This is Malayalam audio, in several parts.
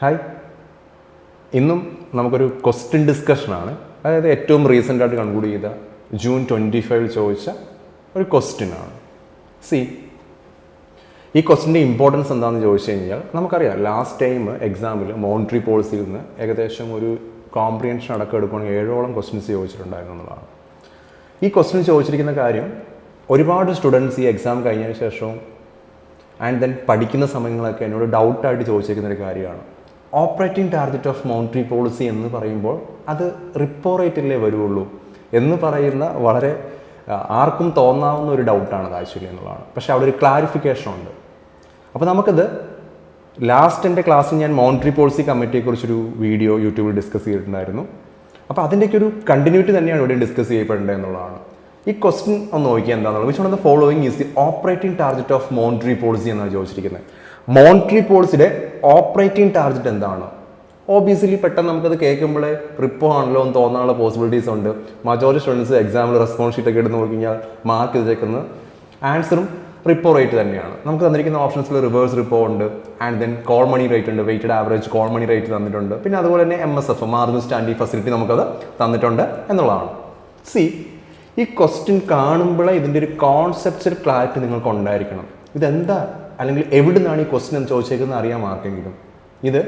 ഹായ്, ഇന്നും നമുക്കൊരു ക്വസ്റ്റ്യൻ ഡിസ്കഷനാണ്. അതായത് ഏറ്റവും റീസെൻ്റായിട്ട് കൺക്ലൂഡ് ചെയ്ത ജൂൺ 25 ചോദിച്ച ഒരു ക്വസ്റ്റ്യനാണ്. ഈ ക്വസ്റ്റ്യൻ്റെ ഇമ്പോർട്ടൻസ് എന്താണെന്ന് ചോദിച്ചു കഴിഞ്ഞാൽ നമുക്കറിയാം, ലാസ്റ്റ് ടൈം എക്സാമിൽ മോണിറ്ററി പോളിസിയിൽ നിന്ന് ഏകദേശം ഒരു കോംപ്രിഹെൻഷൻ അടക്കം എടുക്കുകയാണെങ്കിൽ 7ഓളം ക്വസ്റ്റ്യൻസ് ചോദിച്ചിട്ടുണ്ടായിരുന്നു എന്നുള്ളതാണ്. ഈ ക്വസ്റ്റ്യൻ ചോദിച്ചിരിക്കുന്ന കാര്യം ഒരുപാട് സ്റ്റുഡൻസ് ഈ എക്സാം കഴിഞ്ഞതിന് ശേഷവും ആൻഡ് ദെൻ പഠിക്കുന്ന സമയങ്ങളൊക്കെ എന്നോട് ഡൗട്ടായിട്ട് ചോദിച്ചിരിക്കുന്ന ഒരു കാര്യമാണ്. Operating target of monetary policy എന്ന് പറയുമ്പോൾ അത് റിപ്പോ റേറ്റിലേ വരുള്ളൂ എന്ന് പറയുന്ന വളരെ ആർക്കും തോന്നാവുന്ന ഒരു ഡൗട്ടാണ് ആക്ച്വലി എന്നുള്ളതാണ്. പക്ഷേ അവിടെ ഒരു ക്ലാരിഫിക്കേഷൻ ഉണ്ട്. അപ്പോൾ നമുക്കത് ലാസ്റ്റ് എൻ്റെ ക്ലാസ്സിൽ ഞാൻ മോണിറ്ററി പോളിസി കമ്മിറ്റിയെക്കുറിച്ചൊരു വീഡിയോ യൂട്യൂബിൽ ഡിസ്കസ് ചെയ്തിട്ടുണ്ടായിരുന്നു. അപ്പോൾ അതിൻ്റെയൊക്കെ ഒരു കണ്ടിന്യൂറ്റി തന്നെയാണ് ഇവിടെ ഡിസ്കസ് ചെയ്യപ്പെടേണ്ടത് എന്നുള്ളതാണ്. ഈ ക്വസ്റ്റ്യൻ ഒന്ന് നോക്കിയാൽ എന്താണെന്നുള്ളത്, which one of the following is the operating target of monetary policy എന്നാണ് ചോദിച്ചിരിക്കുന്നത്. മോണിറ്ററി പോളിസിയുടെ ഓപ്പറേറ്റിംഗ് ടാർഗറ്റ് എന്താണ്? ഓബിയസ്ലി പെട്ടെന്ന് നമുക്കത് കേൾക്കുമ്പോഴേ റിപ്പോ ആണല്ലോ എന്ന് തോന്നാനുള്ള പോസിബിലിറ്റീസ് ഉണ്ട്. മജോറിറ്റി സ്റ്റുഡൻസ് എക്സാമിൽ റെസ്പോൺസ് ഷീറ്റൊക്കെ എടുത്ത് നോക്കി കഴിഞ്ഞാൽ മാർക്ക് ചെയ്തേക്കുന്നത് ആൻസറും റിപ്പോ റേറ്റ് തന്നെയാണ്. നമുക്ക് തന്നിരിക്കുന്ന ഓപ്ഷൻസിൽ റിവേഴ്സ് റിപ്പോ ഉണ്ട്, and then call money rate ഉണ്ട്, weighted average call money rate തന്നിട്ടുണ്ട്. പിന്നെ അതുപോലെ തന്നെ MSF മാർജിനൽ സ്റ്റാൻഡിംഗ് ഫെസിലിറ്റി നമുക്കത് തന്നിട്ടുണ്ട് എന്നുള്ളതാണ്. ഈ ക്വസ്റ്റ്യൻ കാണുമ്പോഴേ ഇതിൻ്റെ ഒരു കോൺസെപ്റ്റ് ക്ലാരിറ്റി നിങ്ങൾക്ക് ഉണ്ടായിരിക്കണം. ഇതെന്താ അല്ലെങ്കിൽ എവിടെ നിന്നാണ് ഈ ക്വസ്റ്റ്യൻ എന്ന് ചോദിച്ചേക്കുന്നത് അറിയാൻ ആർക്കെങ്കിലും? ഇത്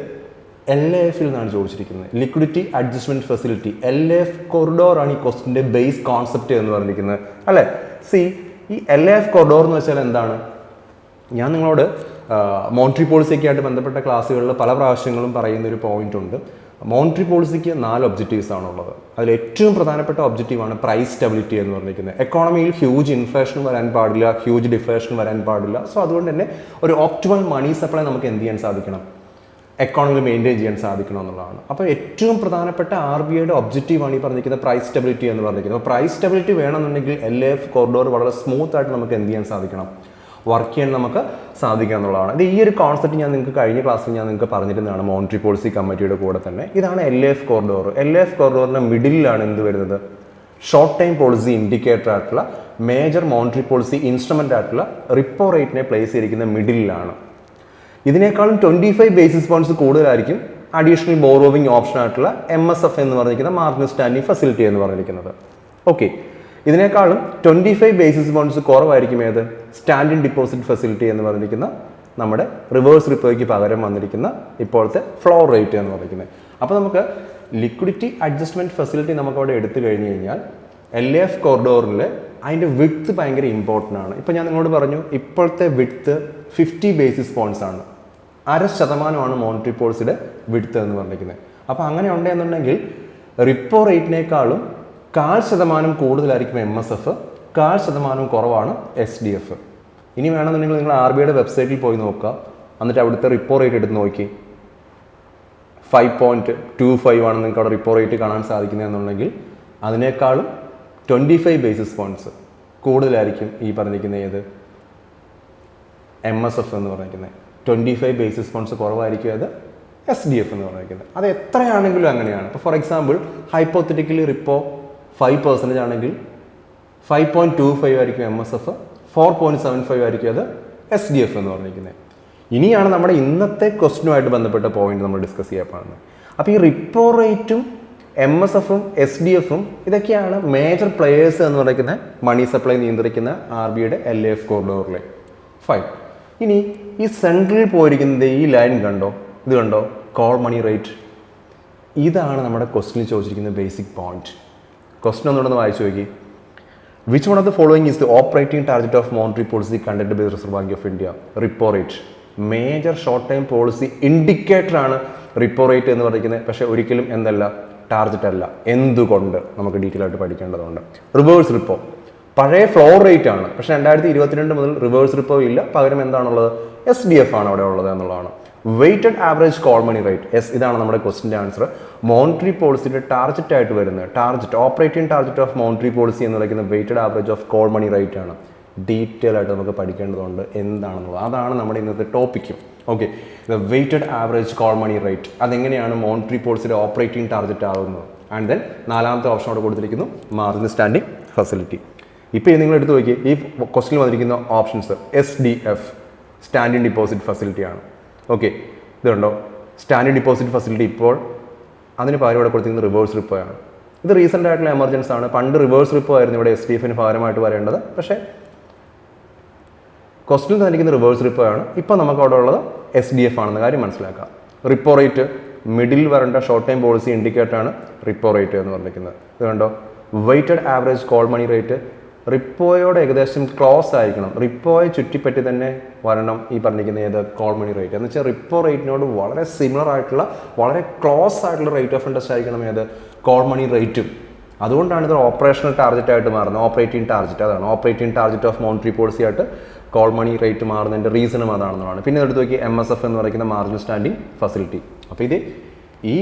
LAF നിന്നാണ് ചോദിച്ചിരിക്കുന്നത്, liquidity adjustment facility. LAF corridor ആണ് ഈ ക്വസ്റ്റ്യൻ്റെ ബേസ് കോൺസെപ്റ്റ് എന്ന് പറഞ്ഞിരിക്കുന്നത്, അല്ലേ? ഈ LAF കൊറിഡോർ എന്ന് വെച്ചാൽ എന്താണ്? ഞാൻ നിങ്ങളോട് മോണിറ്ററി പോളിസിയൊക്കെ ആയിട്ട് ബന്ധപ്പെട്ട ക്ലാസ്സുകളിൽ പല പ്രാവശ്യങ്ങളും പറയുന്ന ഒരു പോയിന്റ് ഉണ്ട്. മോണിറ്ററി പോളിസിക്ക് 4 ഒബ്ജക്റ്റീവ്സ് ആണുള്ളത്. അതിൽ ഏറ്റവും പ്രധാനപ്പെട്ട ഒബ്ജക്റ്റീവാണ് പ്രൈസ് സ്റ്റെബിലിറ്റി എന്ന് പറഞ്ഞിരിക്കുന്നത്. എക്കോണമിയിൽ ഹ്യൂജ് ഇൻഫ്ലേഷൻ വരാൻ പാടില്ല, ഹ്യൂജ് ഡിഫ്ലേഷൻ വരാൻ പാടില്ല. സോ അതുകൊണ്ട് തന്നെ ഒരു ഓപ്റ്റിമൽ മണി സപ്ലൈ നമുക്ക് എന്ത് ചെയ്യാൻ സാധിക്കണം? എക്കോണമിയിൽ മെയിൻറ്റെയിൻ ചെയ്യാൻ സാധിക്കണം എന്നുള്ളതാണ്. അപ്പോൾ ഏറ്റവും പ്രധാനപ്പെട്ട RBIയുടെ ഒബ്ജക്റ്റീവാണ് ഈ പറഞ്ഞിരിക്കുന്നത് പ്രൈസ് സ്റ്റെബിലിറ്റി എന്ന് പറഞ്ഞിരിക്കുന്നത്. അപ്പോൾ പ്രൈസ് സ്റ്റെബിലിറ്റി വേണമെന്നുണ്ടെങ്കിൽ LAF കോറിഡോർ വളരെ സ്മൂത്ത് ആയിട്ട് നമുക്ക് എന്ത് ചെയ്യാൻ സാധിക്കണം? വർക്ക് ചെയ്യാൻ നമുക്ക് സാധിക്കുക എന്നുള്ളതാണ്. ഇത് ഈ ഒരു കോൺസെപ്റ്റ് ഞാൻ നിങ്ങൾക്ക് കഴിഞ്ഞ ക്ലാസ്സിൽ ഞാൻ നിങ്ങൾക്ക് പറഞ്ഞിരുന്നതാണ് മോണിറ്ററി പോളിസി കമ്മിറ്റിയുടെ കൂടെ തന്നെ. ഇതാണ് LAF കോറിഡോർ. LAF കോറിഡോറിൻ്റെ മിഡിലാണ് എന്ത് വരുന്നത്? ഷോർട്ട് ടൈം പോളിസി ഇൻഡിക്കേറ്റർ ആയിട്ടുള്ള മേജർ മോണിറ്ററി പോളിസി ഇൻസ്ട്രുമെൻ്റ് ആയിട്ടുള്ള റിപ്പോ റേറ്റിനെ പ്ലേസ് ചെയ്തിരിക്കുന്ന മിഡിലാണ്. ഇതിനേക്കാളും 25 ബേസിസ് പോയിന്റ്സ് കൂടുതലായിരിക്കും അഡീഷണൽ ബോറോവിംഗ് ഓപ്ഷൻ ആയിട്ടുള്ള MSF എന്ന് പറഞ്ഞിരിക്കുന്ന മാർജിനൽ സ്റ്റാൻഡിംഗ് ഫെസിലിറ്റി എന്ന് പറഞ്ഞിരിക്കുന്നത്. ഓക്കെ, ഇതിനേക്കാളും 25 ബേസിസ് പോയിന്റ്സ് കുറവായിരിക്കും ഏത്? സ്റ്റാൻഡിംഗ് ഡിപ്പോസിറ്റ് ഫെസിലിറ്റി എന്ന് പറഞ്ഞിരിക്കുന്ന നമ്മുടെ റിവേഴ്സ് റിപ്പോയ്ക്ക് പകരം വന്നിരിക്കുന്ന ഇപ്പോഴത്തെ ഫ്ലോർ റേറ്റ് എന്ന് പറഞ്ഞിരിക്കുന്നത്. അപ്പോൾ നമുക്ക് ലിക്വിഡിറ്റി അഡ്ജസ്റ്റ്മെന്റ് ഫെസിലിറ്റി നമുക്ക് അവിടെ എടുത്തു കഴിഞ്ഞ് കഴിഞ്ഞാൽ LAF കോറിഡോറിൽ അതിൻ്റെ വിഡ്ത്ത് ഭയങ്കര ഇമ്പോർട്ടൻ്റ് ആണ്. ഇപ്പോൾ ഞാൻ നിങ്ങളോട് പറഞ്ഞു, ഇപ്പോഴത്തെ വിഡ്ത്ത് 50 ബേസിസ് പോയിന്റ്സ് ആണ്. 0.5% മോണിറ്ററി പോളിസിയുടെ വിഡ്ത്ത് എന്ന് പറഞ്ഞിരിക്കുന്നത്. അപ്പോൾ അങ്ങനെ ഉണ്ടെന്നുണ്ടെങ്കിൽ റിപ്പോ റേറ്റിനേക്കാളും 0.25% കൂടുതലായിരിക്കും MSF, 0.25% കുറവാണ് SDF. ഇനി വേണമെന്നുണ്ടെങ്കിൽ നിങ്ങൾ RBIയുടെ വെബ്സൈറ്റിൽ പോയി നോക്കുക, എന്നിട്ട് അവിടുത്തെ റിപ്പോ റേറ്റ് എടുത്ത് നോക്കി 5.25 ആണ് നിങ്ങൾക്ക് അവിടെ റിപ്പോ റേറ്റ് കാണാൻ സാധിക്കുന്നതെന്നുണ്ടെങ്കിൽ അതിനേക്കാളും 25 ബേസിസ് പോയിന്റ്സ് കൂടുതലായിരിക്കും ഈ പറഞ്ഞിരിക്കുന്ന ഏത് MSF എന്ന് പറഞ്ഞിരിക്കുന്നത്. 25 ബേസിസ് പോയിന്റ്സ് കുറവായിരിക്കും അത് SDF എന്ന് പറഞ്ഞിരിക്കുന്നത്. അത് എത്രയാണെങ്കിലും അങ്ങനെയാണ്. ഇപ്പോൾ ഫോർ എക്സാമ്പിൾ ഹൈപ്പോത്തറ്റിക്കലി റിപ്പോ 5% ആണെങ്കിൽ 5.25 ആയിരിക്കും MSF, 4.75 ആയിരിക്കും അത് SDF എന്ന് പറഞ്ഞിരിക്കുന്നത്. ഇനിയാണ് നമ്മുടെ ഇന്നത്തെ ക്വസ്റ്റ്യനുമായിട്ട് ബന്ധപ്പെട്ട പോയിന്റ് നമ്മൾ ഡിസ്കസ് ചെയ്യാൻ പോകുന്നത്. അപ്പോൾ ഈ റിപ്പോ റേറ്റും MSFും SDFും ഇതൊക്കെയാണ് മേജർ പ്ലെയേഴ്സ് എന്ന് പറയുന്ന മണി സപ്ലൈ നിയന്ത്രിക്കുന്ന RBIയുടെ LAF കോറിഡോറിലെ. ഫൈൻ. ഇനി ഈ സെൻട്രലിൽ പോയിരിക്കുന്നത് ഈ ലൈൻ കണ്ടോ? ഇത് കണ്ടോ? Call money rate. ഇതാണ് നമ്മുടെ ക്വസ്റ്റ്യനിൽ ചോദിച്ചിരിക്കുന്ന ബേസിക് പോയിന്റ്. ക്വസ്റ്റ്യൻ ഒന്നുകൂടെ വായിച്ചു നോക്കി. Which one of the following is the operating target of monetary policy conducted by Reserve Bank of India? Repo rate. Major short time policy indicator ആണ് റിപ്പോ റേറ്റ് എന്ന് പറയുന്നത്. പക്ഷേ ഒരിക്കലും എന്തല്ല, ടാർഗറ്റ് അല്ല. എന്തുകൊണ്ട് നമുക്ക് ഡീറ്റെയിൽ ആയിട്ട് പഠിക്കേണ്ടതുണ്ട്. റിവേഴ്സ് റിപ്പോ പഴയ ഫ്ലോർ റേറ്റ് ആണ്, പക്ഷേ 2022 മുതൽ റിവേഴ്സ് റിപ്പോ ഇല്ല. പകരം എന്താണുള്ളത്? SDF ആണ് അവിടെ ഉള്ളത് എന്നുള്ളതാണ്. Weighted average call money rate. ഇതാണ് നമ്മുടെ ക്വസ്റ്റിൻ്റെ ആൻസർ. മോണിറ്ററി പോളിസിയുടെ ടാർഗറ്റ് ആയിട്ട് വരുന്നത് operating target of monetary policy എന്ന് പറയുന്ന weighted average of call money rate ആണ്. ഡീറ്റെയിൽ ആയിട്ട് നമുക്ക് പഠിക്കേണ്ടതുണ്ട് എന്താണെന്നുള്ളത്. അതാണ് നമ്മുടെ ഇന്നത്തെ ടോപ്പിക്കും. Okay, the weighted average call money rate അതെങ്ങനെയാണ് മോണിറ്ററി പോളിസിയുടെ ഓപ്പറേറ്റിംഗ് ടാർഗറ്റ് ആകുന്നത്. ആൻഡ് ദെൻ 4ാമത്തെ ഓപ്ഷൻ അവിടെ കൊടുത്തിരിക്കുന്നു, മാർജിനൽ സ്റ്റാൻഡിംഗ് ഫെസിലിറ്റി. ഇപ്പോൾ നിങ്ങൾ എടുത്ത് നോക്കി, ഈ ക്വസ്റ്റിനിൽ വന്നിരിക്കുന്ന options SDF standing deposit facility ആണ്. ഓക്കെ, ഇതുണ്ടോ? സ്റ്റാൻഡേർഡ് ഡിപ്പോസിറ്റ് ഫെസിലിറ്റി ഇപ്പോൾ അതിന് പകരം ഇവിടെ കൊടുത്തിരിക്കുന്നത് റിവേഴ്സ് റിപ്പോ ആണ്. ഇത് റീസെൻ്റ് ആയിട്ടുള്ള എമർജൻസ് ആണ്. പണ്ട് റിവേഴ്സ് റിപ്പോ ആയിരുന്നു ഇവിടെ SDF-ന് പകരമായിട്ട് വരേണ്ടത്. പക്ഷേ ക്വസ്റ്റ്യൻ തന്നിരിക്കുന്ന റിവേഴ്സ് റിപ്പോ ആണ്. ഇപ്പോൾ നമുക്ക് അവിടെ ഉള്ളത് SDF ആണെന്ന കാര്യം മനസ്സിലാക്കാം. റിപ്പോ റേറ്റ് മിഡിൽ വരേണ്ട ഷോർട്ട് ടൈം പോളിസി ഇൻഡിക്കേറ്റർ ആണ് റിപ്പോ റേറ്റ് എന്ന് പറഞ്ഞിരിക്കുന്നത്. ഇത് കണ്ടോ, weighted average call money rate റിപ്പോയോട് ഏകദേശം ക്ലോസ് ആയിരിക്കണം. റിപ്പോയെ ചുറ്റിപ്പറ്റി തന്നെ വരണം ഈ പറഞ്ഞിരിക്കുന്ന ഏത് കോൾ മണി റേറ്റ് എന്ന് വെച്ചാൽ റിപ്പോ റേറ്റിനോട് വളരെ സിമിലർ ആയിട്ടുള്ള വളരെ ക്ലോസ് ആയിട്ടുള്ള റേറ്റ് ഓഫ് ഇൻട്രസ്റ്റ് ആയിരിക്കണം ഏത് കോൾ മണി റേറ്റും. അതുകൊണ്ടാണ് ഇത് ഓപ്പറേഷണൽ ടാർഗറ്റ് ആയിട്ട് മാറുന്നത്. ഓപ്പറേറ്റിംഗ് ടാർഗറ്റ് അതാണ്, operating target of monetary policy ആയിട്ട് കോൾ മണി റേറ്റ് മാറുന്നതിൻ്റെ റീസണും അതാണെന്നാണ്. പിന്നെ എടുത്ത് നോക്കി MSF എന്ന് പറയുന്ന മാർജിനൽ സ്റ്റാൻഡിംഗ് ഫെസിലിറ്റി. അപ്പോൾ ഇത് ഈ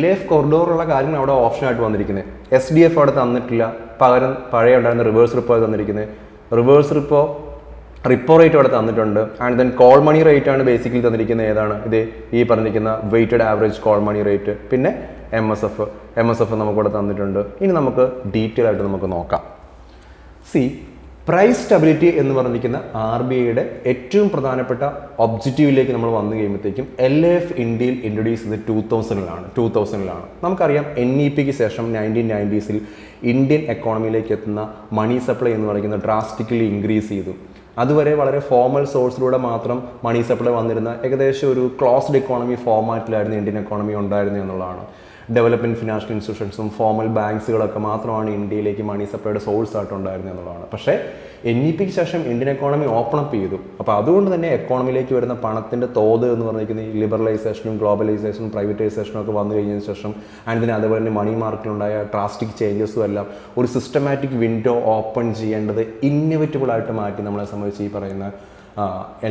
LAF കോറിഡോറുള്ള കാര്യങ്ങൾ അവിടെ ഓപ്ഷനായിട്ട് വന്നിരിക്കുന്നത്. SDF അവിടെ തന്നിട്ടില്ല, പകരം പഴയ ഉണ്ടായിരുന്ന റിവേഴ്സ് റിപ്പോ തന്നിരിക്കുന്നത്. റിവേഴ്സ് റിപ്പോ റേറ്റ് അവിടെ തന്നിട്ടുണ്ട്. And then call money rate ആണ് ബേസിക്കലി തന്നിരിക്കുന്നത്. ഏതാണ് ഇത്? ഈ പറഞ്ഞിരിക്കുന്ന weighted average call money rate. പിന്നെ MSF നമുക്കിവിടെ തന്നിട്ടുണ്ട്. ഇനി നമുക്ക് ഡീറ്റെയിൽ ആയിട്ട് നമുക്ക് നോക്കാം. പ്രൈസ് സ്റ്റെബിലിറ്റി എന്ന് പറഞ്ഞിരിക്കുന്ന RBIയുടെ ഏറ്റവും പ്രധാനപ്പെട്ട ഒബ്ജക്റ്റീവിലേക്ക് നമ്മൾ വന്നു കഴിയുമ്പോഴത്തേക്കും LAF ഇന്ത്യയിൽ ഇൻട്രൊഡ്യൂസ് ചെയ്തത് 2000-ലാണ്. നമുക്കറിയാം NEPക്ക് ശേഷം 1990s ഇന്ത്യൻ എക്കോണമിയിലേക്ക് എത്തുന്ന മണി സപ്ലൈ എന്ന് പറയുന്നത് ഡ്രാസ്റ്റിക്കലി ഇൻക്രീസ് ചെയ്തു. അതുവരെ വളരെ ഫോർമൽ സോഴ്സിലൂടെ മാത്രം മണി സപ്ലൈ വന്നിരുന്ന ഏകദേശം ഒരു ക്ലോസ്ഡ് എക്കോണമി ഫോർമാറ്റിലായിരുന്നു ഇന്ത്യൻ എക്കോണമി ഉണ്ടായിരുന്നത് എന്നുള്ളതാണ്. ഡെവലപ്മെൻറ്റ് ഫിനാൻഷ്യൽ ഇൻസ്റ്റിറ്റ്യൂഷൻസും ഫോർമൽ ബാങ്ക്സുകളൊക്കെ മാത്രമാണ് ഇന്ത്യയിലേക്ക് മണി സപ്ലൈയുടെ സോഴ്സ് ആയിട്ട് ഉണ്ടായിരുന്നത് എന്നുള്ളതാണ്. പക്ഷേ NEPക്ക് ശേഷം ഇന്ത്യൻ എക്കോണമി ഓപ്പൺ അപ്പ് ചെയ്തു. അപ്പോൾ അതുകൊണ്ട് തന്നെ എക്കോണമിയിലേക്ക് വരുന്ന പണത്തിൻ്റെ തോത് എന്ന് പറഞ്ഞിരിക്കുന്ന ഈ ലിബറലൈസേഷനും ഗ്ലോബലൈസേഷനും പ്രൈവറ്റൈസേഷനും ഒക്കെ വന്നു കഴിഞ്ഞതിന് ശേഷം ആൻഡ് then അതുപോലെ തന്നെ മണി മാർക്കറ്റിലുണ്ടായ ഡ്രാസ്റ്റിക് ചേഞ്ചസും എല്ലാം ഒരു സിസ്റ്റമാറ്റിക് വിൻഡോ ഓപ്പൺ ചെയ്യേണ്ടത് ഇന്നോവേറ്റബിൾ ആയിട്ട് മാറ്റി നമ്മളെ സംബന്ധിച്ച് ഈ പറയുന്ന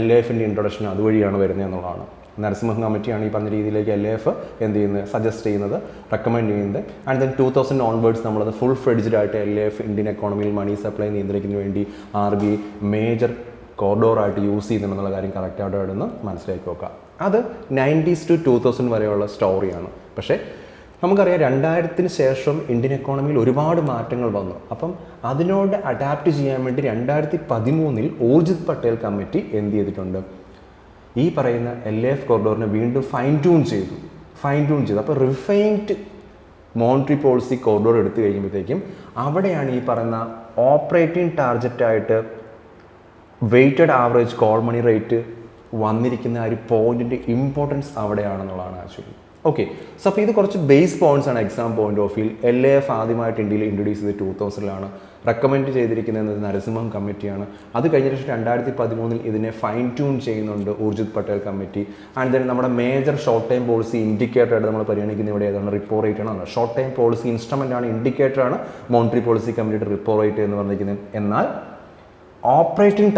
LAFൻ്റെ ഇൻട്രൊഡക്ഷൻ അതുവഴിയാണ് വരുന്നത് എന്നുള്ളതാണ്. നരസിംഹം കമ്മിറ്റിയാണ് ഈ പറഞ്ഞ രീതിയിലേക്ക് LAF എന്ത് ചെയ്യുന്നത്, സജസ്റ്റ് ചെയ്യുന്നത്, റെക്കമെൻഡ് ചെയ്യുന്നത്. ആൻഡ് ദെൻ 2000 ഓൺവേർഡ്സ് നമ്മളത് ഫുൾ ഫ്ലെഡ്ജ്ഡ് ആയിട്ട് LAF ഇന്ത്യൻ എക്കോണമിയിൽ മണി സപ്ലൈ നിയന്ത്രിക്കുന്നതിന് വേണ്ടി RBI മേജർ കോറിഡോറായിട്ട് യൂസ് ചെയ്യുന്നുണ്ടെന്നുള്ള കാര്യം കറക്റ്റായിട്ട് അവിടെ നിന്ന് മനസ്സിലാക്കി നോക്കാം. അത് 90s to 2000 വരെയുള്ള സ്റ്റോറിയാണ്. പക്ഷേ നമുക്കറിയാം 2000-ന് ശേഷം ഇന്ത്യൻ എക്കോണമിയിൽ ഒരുപാട് മാറ്റങ്ങൾ വന്നു. അപ്പം അതിനോട് അഡാപ്റ്റ് ചെയ്യാൻ വേണ്ടി 2013 ഊർജിത് പട്ടേൽ കമ്മിറ്റി എന്ത് ചെയ്തിട്ടുണ്ട്, ഈ പറയുന്ന LAF കോറിഡോറിനെ വീണ്ടും ഫൈൻ ട്യൂൺ ചെയ്തു. അപ്പോൾ റിഫൈൻഡ് മോണിറ്ററി പോളിസി കോറിഡോർ എടുത്തു കഴിയുമ്പോഴത്തേക്കും അവിടെയാണ് ഈ പറയുന്ന ഓപ്പറേറ്റിംഗ് ടാർഗറ്റായിട്ട് weighted average call money rate വന്നിരിക്കുന്ന ആ ഒരു പോയിന്റിൻ്റെ ഇമ്പോർട്ടൻസ് അവിടെയാണെന്നുള്ളതാണ് ആക്ച്വലി. ഓക്കെ, സോ അപ്പോൾ ഇത് കുറച്ച് ബേസ് പോയിന്റ്സ് ആണ് exam point of view. LAF ആദ്യമായിട്ട് ഇന്ത്യയിൽ ഇൻട്രൊഡ്യൂസ് ചെയ്ത് 2000-ലാണ്. റെക്കമെൻഡ് ചെയ്തിരിക്കുന്നത് നരസിംഹം കമ്മിറ്റിയാണ്. അത് കഴിഞ്ഞ ശേഷം 2013 ഇതിനെ ഫൈൻ ട്യൂൺ ചെയ്യുന്നുണ്ട് ഊർജിത് പട്ടേൽ കമ്മിറ്റി. ആൻഡ് ദെൻ നമ്മുടെ major short time policy indicator ആയിട്ട് നമ്മൾ പരിഗണിക്കുന്ന ഇവിടെ ഏതാണ്, റിപ്പോ റേറ്റ് ആണ്. ഷോർട്ട് ടൈം പോളിസി ഇൻസ്ട്രുമെൻ്റ് ആണ്, ഇൻഡിക്കേറ്റർ ആണ് മോണിറ്ററി പോളിസി കമ്മിറ്റിയുടെ റിപ്പോ റേറ്റ് എന്ന് പറഞ്ഞിരിക്കുന്നത്. എന്നാൽ operating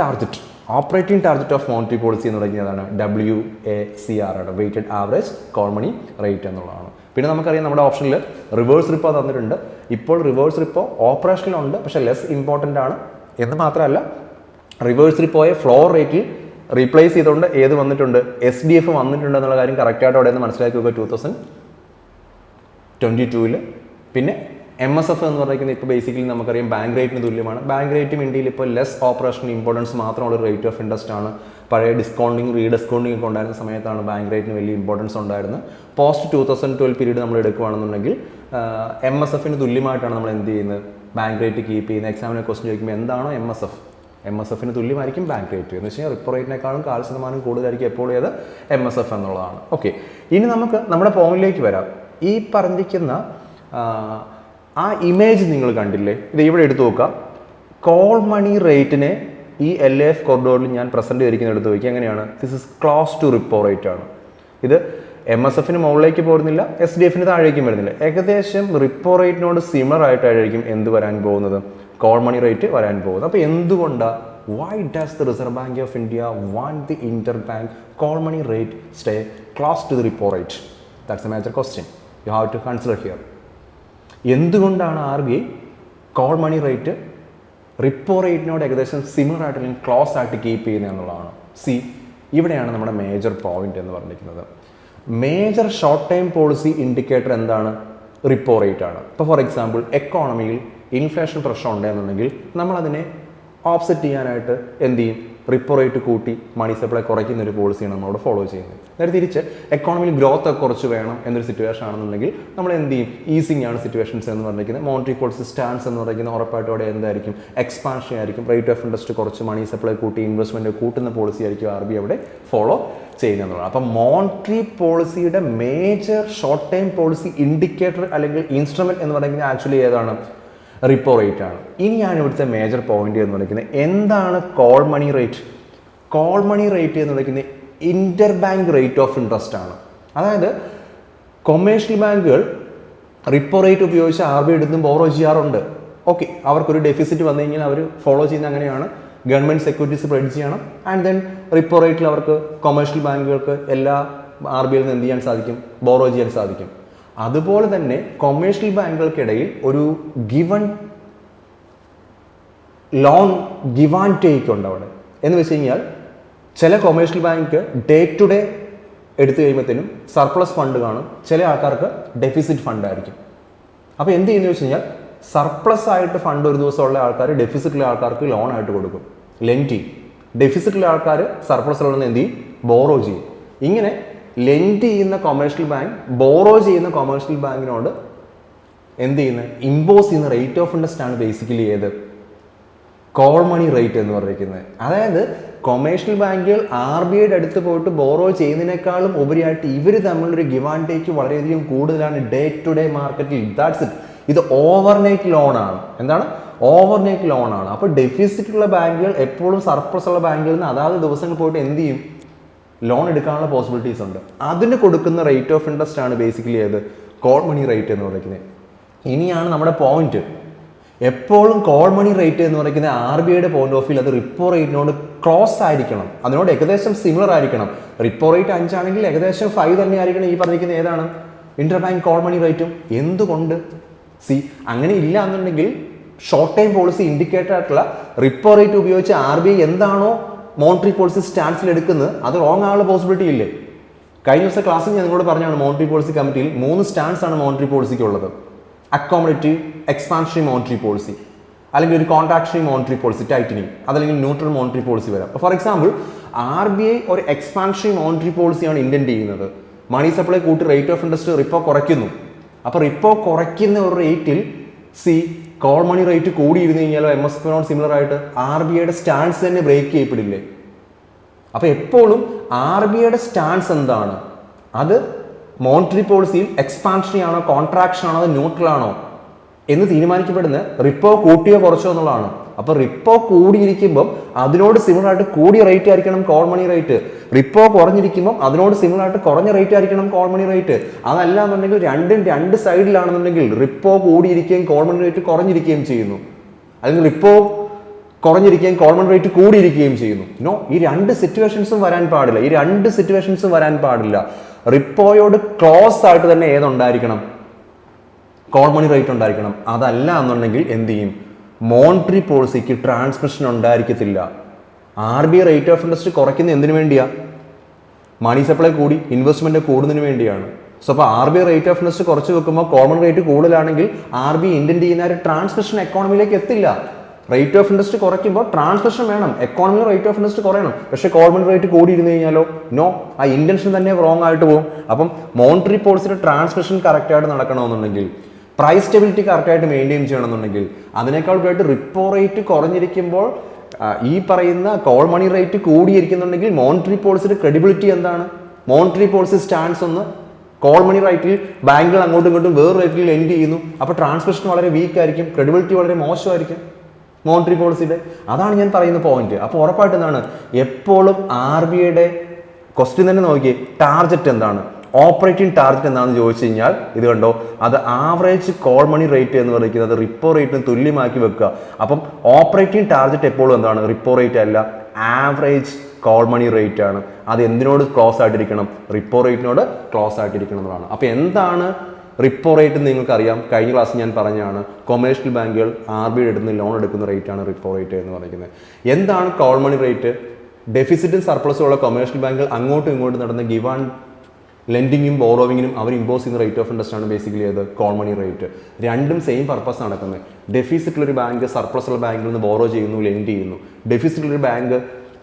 target of monetary policy എന്ന് പറയുന്നതാണ് WACR ആണ്, weighted average call money rate എന്നുള്ളതാണ്. പിന്നെ നമുക്കറിയാം നമ്മുടെ ഓപ്ഷനിൽ റിവേഴ്സ് റിപ്പോ തന്നിട്ടുണ്ട്. ഇപ്പോൾ റിവേഴ്സ് റിപ്പോ ഓപ്പറേഷനിലുണ്ട്, പക്ഷേ ലെസ് ഇമ്പോർട്ടൻ്റ് ആണ് എന്ന് മാത്രമല്ല റിവേഴ്സ് റിപ്പോയെ ഫ്ലോർ റേറ്റിൽ റീപ്ലേസ് ചെയ്തുകൊണ്ട് ഏത് വന്നിട്ടുണ്ട്, SDF വന്നിട്ടുണ്ട് എന്നുള്ള കാര്യം കറക്റ്റായിട്ട് അവിടെ നിന്ന് മനസ്സിലാക്കി വെക്കുക 2022. പിന്നെ MSF എന്ന് പറയുന്നത് ഇപ്പോൾ ബേസിക്കലി നമുക്കറിയാം ബാങ്ക് റേറ്റിന് തുല്യമാണ്. ബാങ്ക് റേറ്റും ഇന്ത്യയിൽ ഇപ്പോൾ ലെസ് ഓപ്പറേഷണൽ ഇമ്പോർട്ടൻസ് മാത്രമുള്ള റേറ്റ് ഓഫ് ഇൻട്രസ്റ്റ് ആണ്. പഴയ ഡിസ്കൗണ്ടിങ് റീഡിസ്കൗണ്ടിങ് ഒക്കെ ഉണ്ടായിരുന്ന സമയത്താണ് ബാങ്ക് റേറ്റിന് വലിയ ഇമ്പോർട്ടൻസ് ഉണ്ടായിരുന്നത്. പോസ്റ്റ് 2012 പീരീഡ് നമ്മൾ എടുക്കുകയാണെന്നുണ്ടെങ്കിൽ MSFന് തുല്യമായിട്ടാണ് നമ്മൾ എന്ത് ചെയ്യുന്നത്, ബാങ്ക് റേറ്റ് കീപ്പ് ചെയ്യുന്നത്. എക്സാമിനെ ക്വസ്റ്റ്യൻ ചോദിക്കുമ്പോൾ എന്താണോ MSFന് തുല്യമായിരിക്കും ബാങ്ക് റേറ്റ് എന്ന് വെച്ചാൽ റിപ്പോ റേറ്റിനേക്കാളും 4% കൂടുതലായിരിക്കും എപ്പോൾ ഏത് MSF എന്നുള്ളതാണ്. ഓക്കെ, ഇനി നമുക്ക് നമ്മുടെ പോയിന്റിലേക്ക് വരാം. ഈ പറഞ്ഞിരിക്കുന്ന ആ ഇമേജ് നിങ്ങൾ കണ്ടില്ലേ, ഇത് ഇവിടെ എടുത്തു നോക്കുക. കോൾ മണി റേറ്റിനെ ഈ LAF കോറിഡോറിൽ ഞാൻ പ്രസൻറ്റ് ചെയ്തിരിക്കുന്ന എടുത്ത് നോക്കി. എങ്ങനെയാണ്, this is close to repo rate ആണ്. ഇത് MSFന് മുകളിലേക്ക് പോരുന്നില്ല, SDFന് താഴേക്കും വരുന്നില്ല. ഏകദേശം റിപ്പോ റേറ്റിനോട് സിമിലർ ആയിട്ടായിരിക്കും എന്ത് വരാൻ പോകുന്നത്, കോൾ മണി റേറ്റ് വരാൻ പോകുന്നത്. അപ്പോൾ എന്തുകൊണ്ടാണ്, why does the Reserve Bank of India want the interbank call money rate stay close to the repo rate? That's a major question you have to consider here. എന്തുകൊണ്ടാണ് RBI call money rate repo റേറ്റിനോട് ഏകദേശം സിമിലർ ആയിട്ട് അല്ലെങ്കിൽ ക്ലോസ് ആയിട്ട് കീപ്പ് ചെയ്യുന്നത് എന്നുള്ളതാണ്. ഇവിടെയാണ് നമ്മുടെ മേജർ പോയിന്റ് എന്ന് പറഞ്ഞിരിക്കുന്നത്. Major short time policy indicator എന്താണ്, റിപ്പോ റേറ്റ് ആണ്. ഇപ്പോൾ ഫോർ എക്സാമ്പിൾ ഇക്കോണമിയിൽ ഇൻഫ്ലേഷൻ പ്രശ്നം ഉണ്ടെന്നുണ്ടെങ്കിൽ നമ്മളതിനെ ഓഫ്സെറ്റ് ചെയ്യാനായിട്ട് എന്ത് ചെയ്യും, റിപ്പോ റേറ്റ് കൂട്ടി മണി സപ്ലൈ കുറയ്ക്കുന്ന ഒരു പോളിസിയാണ് നമ്മളവിടെ ഫോളോ ചെയ്യുന്നത്. നേരെ തിരിച്ച് എക്കോണമിയിൽ ഗ്രോത്ത് ഒക്കെ കുറച്ച് വേണം എന്നൊരു സിറ്റുവേഷൻ ആണെന്നുണ്ടെങ്കിൽ നമ്മൾ എന്ത് ചെയ്യും? ഈസിങ് ആണ് സിറ്റുവേഷൻസ് എന്ന് പറഞ്ഞിരിക്കുന്നത്. മോണിറ്ററി പോളിസി സ്റ്റാൻസ് എന്ന് പറയുന്നത് ഉറപ്പായിട്ടും അവിടെ എന്തായിരിക്കും? എക്സ്പാൻഷൻ ആയിരിക്കും. റേറ്റ് ഓഫ് ഇൻട്രസ്റ്റ് കുറച്ച് മണി സപ്ലൈ കൂട്ടി ഇൻവെസ്റ്റ്മെൻറ്റ് കൂട്ടുന്ന പോളിസി ആയിരിക്കും RBI അവിടെ ഫോളോ ചെയ്യുന്നതാണ്. അപ്പം മോണിറ്ററി പോളിസിയുടെ major short time policy indicator അല്ലെങ്കിൽ ഇൻസ്ട്രുമെന്റ് എന്ന് പറയുന്നത് ആക്ച്വലി ഏതാണ്? റിപ്പോ റേറ്റ് ആണ്. ഇനിയാണ് ഇവിടുത്തെ മേജർ പോയിന്റ് എന്ന് പറയുന്നത്. എന്താണ് call money rate? Call money rate എന്ന് പറയുന്നത് inter bank rate of interest ആണ്. അതായത് കൊമേഴ്ഷ്യൽ ബാങ്കുകൾ റിപ്പോ റേറ്റ് ഉപയോഗിച്ച് RBI എടുത്തും ബോറോ ചെയ്യാറുണ്ട്. ഓക്കെ, അവർക്കൊരു ഡെഫിസിറ്റ് വന്നു കഴിഞ്ഞാൽ അവർ ഫോളോ ചെയ്യുന്ന അങ്ങനെയാണ്. ഗവൺമെന്റ് സെക്യൂരിറ്റീസ് പ്രൊഡ്യൂസ് ചെയ്യണം ആൻഡ് ദെൻ റിപ്പോ റേറ്റിൽ അവർക്ക് കൊമേഴ്ഷ്യൽ ബാങ്കുകൾക്ക് എല്ലാ RBIയിൽ നിന്ന് എന്ത് ചെയ്യാൻ സാധിക്കും? ബോറോ ചെയ്യാൻ സാധിക്കും. അതുപോലെ തന്നെ കൊമേഴ്ഷ്യൽ ബാങ്കുകൾക്കിടയിൽ ഒരു ലോൺ ഗിവ് ആൻഡ് ടേക്ക് ഉണ്ട് അവിടെ. എന്ന് വെച്ച് കഴിഞ്ഞാൽ ചില commercial bank day to day എടുത്തു കഴിയുമ്പോഴത്തേനും സർപ്ലസ് ഫണ്ട് കാണും, ചില ആൾക്കാർക്ക് ഡെഫിസിറ്റ് ഫണ്ട് ആയിരിക്കും. അപ്പോൾ എന്ത് ചെയ്യുന്നത് വെച്ച് കഴിഞ്ഞാൽ സർപ്ലസ് ആയിട്ട് ഫണ്ട് ഒരു ദിവസമുള്ള ആൾക്കാർ ഡെഫിസിറ്റിലെ ആൾക്കാർക്ക് ലോൺ ആയിട്ട് കൊടുക്കും, ലെൻഡ് ചെയ്യും. ഡെഫിസിറ്റിലെ ആൾക്കാർ സർപ്ലസിലുള്ള എന്ത് ചെയ്യും? ബോറോ ചെയ്യും. ഇങ്ങനെ ലെൻഡ് ചെയ്യുന്ന കൊമേഴ്ഷ്യൽ ബാങ്ക് ബോറോ ചെയ്യുന്ന കൊമേഴ്ഷ്യൽ ബാങ്കിനോട് എന്ത് ചെയ്യുന്നത്? ഇമ്പോസ് ചെയ്യുന്ന റേറ്റ് ഓഫ് ഇൻട്രസ്റ്റ് ആണ് ബേസിക്കലി ഏത്? കോൾ മണി റേറ്റ് എന്ന് പറഞ്ഞിരിക്കുന്നത്. അതായത് കൊമേഴ്ഷ്യൽ ബാങ്കുകൾ RBIയുടെ അടുത്ത് പോയിട്ട് ബോറോ ചെയ്യുന്നതിനേക്കാളും ഉപരിയായിട്ട് ഇവർ തമ്മിലൊരു ഗിവ് ആൻഡ് ടേക്ക് വളരെയധികം കൂടുതലാണ് ഡേ ടു ഡേ മാർക്കറ്റിൽ. That's it. ഇത് ഓവർനൈറ്റ് ലോൺ ആണ്. എന്താണ്? ഓവർനൈറ്റ് ലോൺ ആണ്. അപ്പോൾ ഡെഫിസിറ്റ് ഉള്ള ബാങ്കുകൾ എപ്പോഴും സർപ്ലസ് ഉള്ള ബാങ്കുകളിൽ നിന്ന് അതാത് ദിവസങ്ങൾ പോയിട്ട് എന്ത് ചെയ്യും? ലോൺ എടുക്കാനുള്ള പോസിബിലിറ്റീസ് ഉണ്ട്. അതിന് കൊടുക്കുന്ന റേറ്റ് ഓഫ് ഇൻട്രസ്റ്റ് ആണ് ബേസിക്കലി ഏത്? കോൾ മണി റേറ്റ് എന്ന് പറയുന്നത്. ഇനിയാണ് നമ്മുടെ പോയിന്റ്. എപ്പോഴും കോൾ മണി റേറ്റ് എന്ന് പറയുന്നത് RBIയുടെ പോയിന്റ് ഓഫ് വ്യൂ അത് റിപ്പോ റേറ്റിനോട് ക്ലോസ് ആയിരിക്കണം, അതിനോട് ഏകദേശം സിമിലർ ആയിരിക്കണം. റിപ്പോ റേറ്റ് 5 ആണെങ്കിൽ ഏകദേശം 5 തന്നെ ആയിരിക്കണം ഈ പറഞ്ഞിരിക്കുന്ന ഏതാണ്? ഇന്റർ ബാങ്ക് കോൾ മണി റേറ്റും. എന്തുകൊണ്ട്? അങ്ങനെ ഇല്ല എന്നുണ്ടെങ്കിൽ ഷോർട്ട് ടൈം പോളിസി ഇൻഡിക്കേറ്റർ ആയിട്ടുള്ള റിപ്പോ റേറ്റ് ഉപയോഗിച്ച് RBI എന്താണോ മോണിറ്ററി പോളിസി സ്റ്റാൻസിൽ എടുക്കുന്നത് അത് റോങ് ആയുള്ള പോസിബിലിറ്റി ഇല്ലേ? കഴിഞ്ഞ ദിവസം ക്ലാസ്സിൽ ഞാൻ നിങ്ങളോട് പറഞ്ഞാണ് മോണിറ്ററി പോളിസി കമ്മിറ്റിയിൽ 3 സ്റ്റാൻസ് ആണ് മോണിറ്ററി പോളിസിക്ക് ഉള്ളത്. അക്കോമഡേറ്റീവ്, എക്സ്പാൻഷണറി മോണിറ്ററി പോളിസി, അല്ലെങ്കിൽ ഒരു കോൺട്രാക്ഷണറി മോണിറ്ററി പോളിസി ടൈറ്റനിങ്, അതല്ലെങ്കിൽ ന്യൂട്രൽ മോണിറ്ററി പോളിസി വരാം. ഫോർ എക്സാമ്പിൾ RBI ഒരു എക്സ്പാൻഷണറി മോണിറ്ററി പോളിസിയാണ് ഇന്റന്റ് ചെയ്യുന്നത്. മണി സപ്ലൈ കൂട്ടി റേറ്റ് ഓഫ് ഇൻട്രസ്റ്റ് റിപ്പോ കുറയ്ക്കുന്നു. അപ്പോൾ റിപ്പോ കുറയ്ക്കുന്ന ഒരു റേറ്റിൽ കോൾ മണി റേറ്റ് കൂടിയിരുന്നു കഴിഞ്ഞാലോ MSPനോട് സിമിലർ ആയിട്ട് RBIയുടെ സ്റ്റാൻസ് തന്നെ ബ്രേക്ക് ചെയ്യപ്പെടില്ലേ? അപ്പോൾ എപ്പോഴും RBIയുടെ സ്റ്റാൻസ് എന്താണ്? അത് മോണിറ്ററി പോളിസിയിൽ എക്സ്പാൻഷണറി ആണോ, കോൺട്രാക്ഷൻ ആണോ, അത് ന്യൂട്രൽ ആണോ എന്ന് തീരുമാനിക്കപ്പെടുന്നത് റിപ്പോ കൂട്ടിയോ കുറച്ചോ എന്നുള്ളതാണ്. അപ്പോൾ റിപ്പോ കൂടിയിരിക്കുമ്പോൾ അതിനോട് സിമിലർ ആയിട്ട് കൂടിയ റേറ്റ് ആയിരിക്കണം കോൾ മണി റേറ്റ്. റിപ്പോ കുറഞ്ഞിരിക്കുമ്പോൾ അതിനോട് സിമിലർ ആയിട്ട് കുറഞ്ഞ റേറ്റ് ആയിരിക്കണം കോൾ മണി റേറ്റ്. അതല്ല എന്നുണ്ടെങ്കിൽ രണ്ടും രണ്ട് സൈഡിലാണെന്നുണ്ടെങ്കിൽ റിപ്പോ കൂടിയിരിക്കുകയും കോൾ മണി റേറ്റ് കുറഞ്ഞിരിക്കുകയും ചെയ്യുന്നു, അല്ലെങ്കിൽ റിപ്പോ കുറഞ്ഞിരിക്കുകയും കോൾ മണി റേറ്റ് കൂടിയിരിക്കുകയും ചെയ്യുന്നു. നോ, ഈ രണ്ട് സിറ്റുവേഷൻസും വരാൻ പാടില്ല. റിപ്പോയോട് ക്ലോസ് ആയിട്ട് തന്നെ ഏതുണ്ടായിരിക്കണം? കോൾ മണി റേറ്റ് ഉണ്ടായിരിക്കണം. അതല്ല എന്നുണ്ടെങ്കിൽ എന്ത് ചെയ്യും? മോണിറ്ററി പോളിസിക്ക് ട്രാൻസ്മിഷൻ ഉണ്ടായിരിക്കത്തില്ല. RBI റേറ്റ് ഓഫ് ഇൻട്രസ്റ്റ് കുറയ്ക്കുന്നത് എന്തിനു വേണ്ടിയാ? മണി സപ്ലൈ കൂടി ഇൻവെസ്റ്റ്മെന്റ് കൂടുന്നതിന് വേണ്ടിയാണ്. സോ അപ്പോൾ RBI റേറ്റ് ഓഫ് ഇൻട്രസ്റ്റ് കുറച്ച് വെക്കുമ്പോൾ കോൾ മണി റേറ്റ് കൂടുതലാണെങ്കിൽ RBI ഇന്റന്റ് ചെയ്യുന്ന ഒരു ട്രാൻസ്മിഷൻ എക്കോണമിയിലേക്ക് എത്തില്ല. റേറ്റ് ഓഫ് ഇൻട്രസ്റ്റ് കുറയ്ക്കുമ്പോൾ ട്രാൻസ്മിഷൻ വേണം, എക്കോണമിയിൽ റേറ്റ് ഓഫ് ഇൻട്രസ്റ്റ് കുറയണം. പക്ഷേ കോൾ മണി റേറ്റ് കൂടിയിരുന്നു കഴിഞ്ഞാലോ നോ, ആ ഇന്റൻഷൻ തന്നെ റോങ് ആയിട്ട് പോകും. അപ്പം മോണിറ്ററി പോളിസിയുടെ ട്രാൻസ്മിഷൻ കറക്റ്റായിട്ട് നടക്കണമെന്നുണ്ടെങ്കിൽ, പ്രൈസ് സ്റ്റെബിലിറ്റി കറക്റ്റായിട്ട് മെയിൻറ്റെയിൻ ചെയ്യണമെന്നുണ്ടെങ്കിൽ, അതിനേക്കാൾ ഉപരിയായിട്ട് റിപ്പോ റേറ്റ് കുറഞ്ഞിരിക്കുമ്പോൾ ഈ പറയുന്ന കോൾ മണി റേറ്റ് കൂടിയിരിക്കുന്നുണ്ടെങ്കിൽ മോണിറ്ററി പോളിസിയുടെ ക്രെഡിബിലിറ്റി എന്താണ്? മോണിറ്ററി പോളിസി സ്റ്റാൻസ് ഒന്ന് കോൾ മണി റേറ്റിൽ ബാങ്കുകൾ അങ്ങോട്ടും ഇങ്ങോട്ടും വേറെ റേറ്റിൽ എൻഡ് ചെയ്യുന്നു. അപ്പോൾ ട്രാൻസ്മിഷൻ വളരെ വീക്ക് ആയിരിക്കും, ക്രെഡിബിലിറ്റി വളരെ മോശമായിരിക്കും മോണിറ്ററി പോളിസിയുടെ. അതാണ് ഞാൻ പറയുന്ന പോയിന്റ്. അപ്പോൾ ഉറപ്പായിട്ട് എന്താണ്? എപ്പോഴും RBIയുടെ ക്വസ്റ്റ്യൻ തന്നെ നോക്കിയേ, ടാർഗറ്റ് എന്താണ്? ഓപ്പറേറ്റിംഗ് ടാർഗറ്റ് എന്താണെന്ന് ചോദിച്ചു കഴിഞ്ഞാൽ ഇത് കണ്ടോ, അത് ആവറേജ് കോൾ മണി റേറ്റ് എന്ന് പറയുന്നത് റിപ്പോ റേറ്റിന് തുല്യമാക്കി വെക്കുക. അപ്പം ഓപ്പറേറ്റിംഗ് ടാർഗറ്റ് എപ്പോഴും എന്താണ്? റിപ്പോ റേറ്റ് അല്ല, ആവറേജ് കോൾ മണി റേറ്റ് ആണ്. അത് എന്തിനോട് ക്ലോസ് ആയിട്ടിരിക്കണം? റിപ്പോ റേറ്റിനോട് ക്ലോസ് ആയിട്ടിരിക്കണം എന്നതാണ്. അപ്പോൾ എന്താണ് റിപ്പോ റേറ്റ് എന്ന് നിങ്ങൾക്ക് അറിയാം. കഴിഞ്ഞ ക്ലാസ്സിൽ ഞാൻ പറഞ്ഞാണ്, കൊമേഴ്ഷ്യൽ ബാങ്കുകൾ RBIയുടെ അടുത്ത് ലോൺ എടുക്കുന്ന റേറ്റ് ആണ് റിപ്പോ റേറ്റ് എന്ന് പറയുന്നത്. എന്താണ് കോൾ മണി റേറ്റ്? ഡെഫിസിറ്റും സർപ്ലസും ഉള്ള കൊമേഴ്ഷ്യൽ ബാങ്കുകൾ അങ്ങോട്ടും ഇങ്ങോട്ടും നടന്ന ഗിവ് ആൻഡ് ലെൻഡിങ്ങും ബോറോവിങ്ങിനും അവർ ഇമ്പോസ് ചെയ്യുന്ന റേറ്റ് ഓഫ് ഇൻട്രസ്റ്റ് ആണ് ബേസിക്കലി അത് കോൾ മണി റേറ്റ്. രണ്ടും സെയിം പർപ്പസ് നടക്കുന്നത്. ഡെഫിസിറ്റുള്ളൊരു ബാങ്ക് സർപ്ലസ് ഉള്ള ബാങ്കിൽ നിന്ന് ബോറോ ചെയ്യുന്നു, ലെൻഡ് ചെയ്യുന്നു. ഡെഫിസിറ്റുള്ളൊരു ബാങ്ക്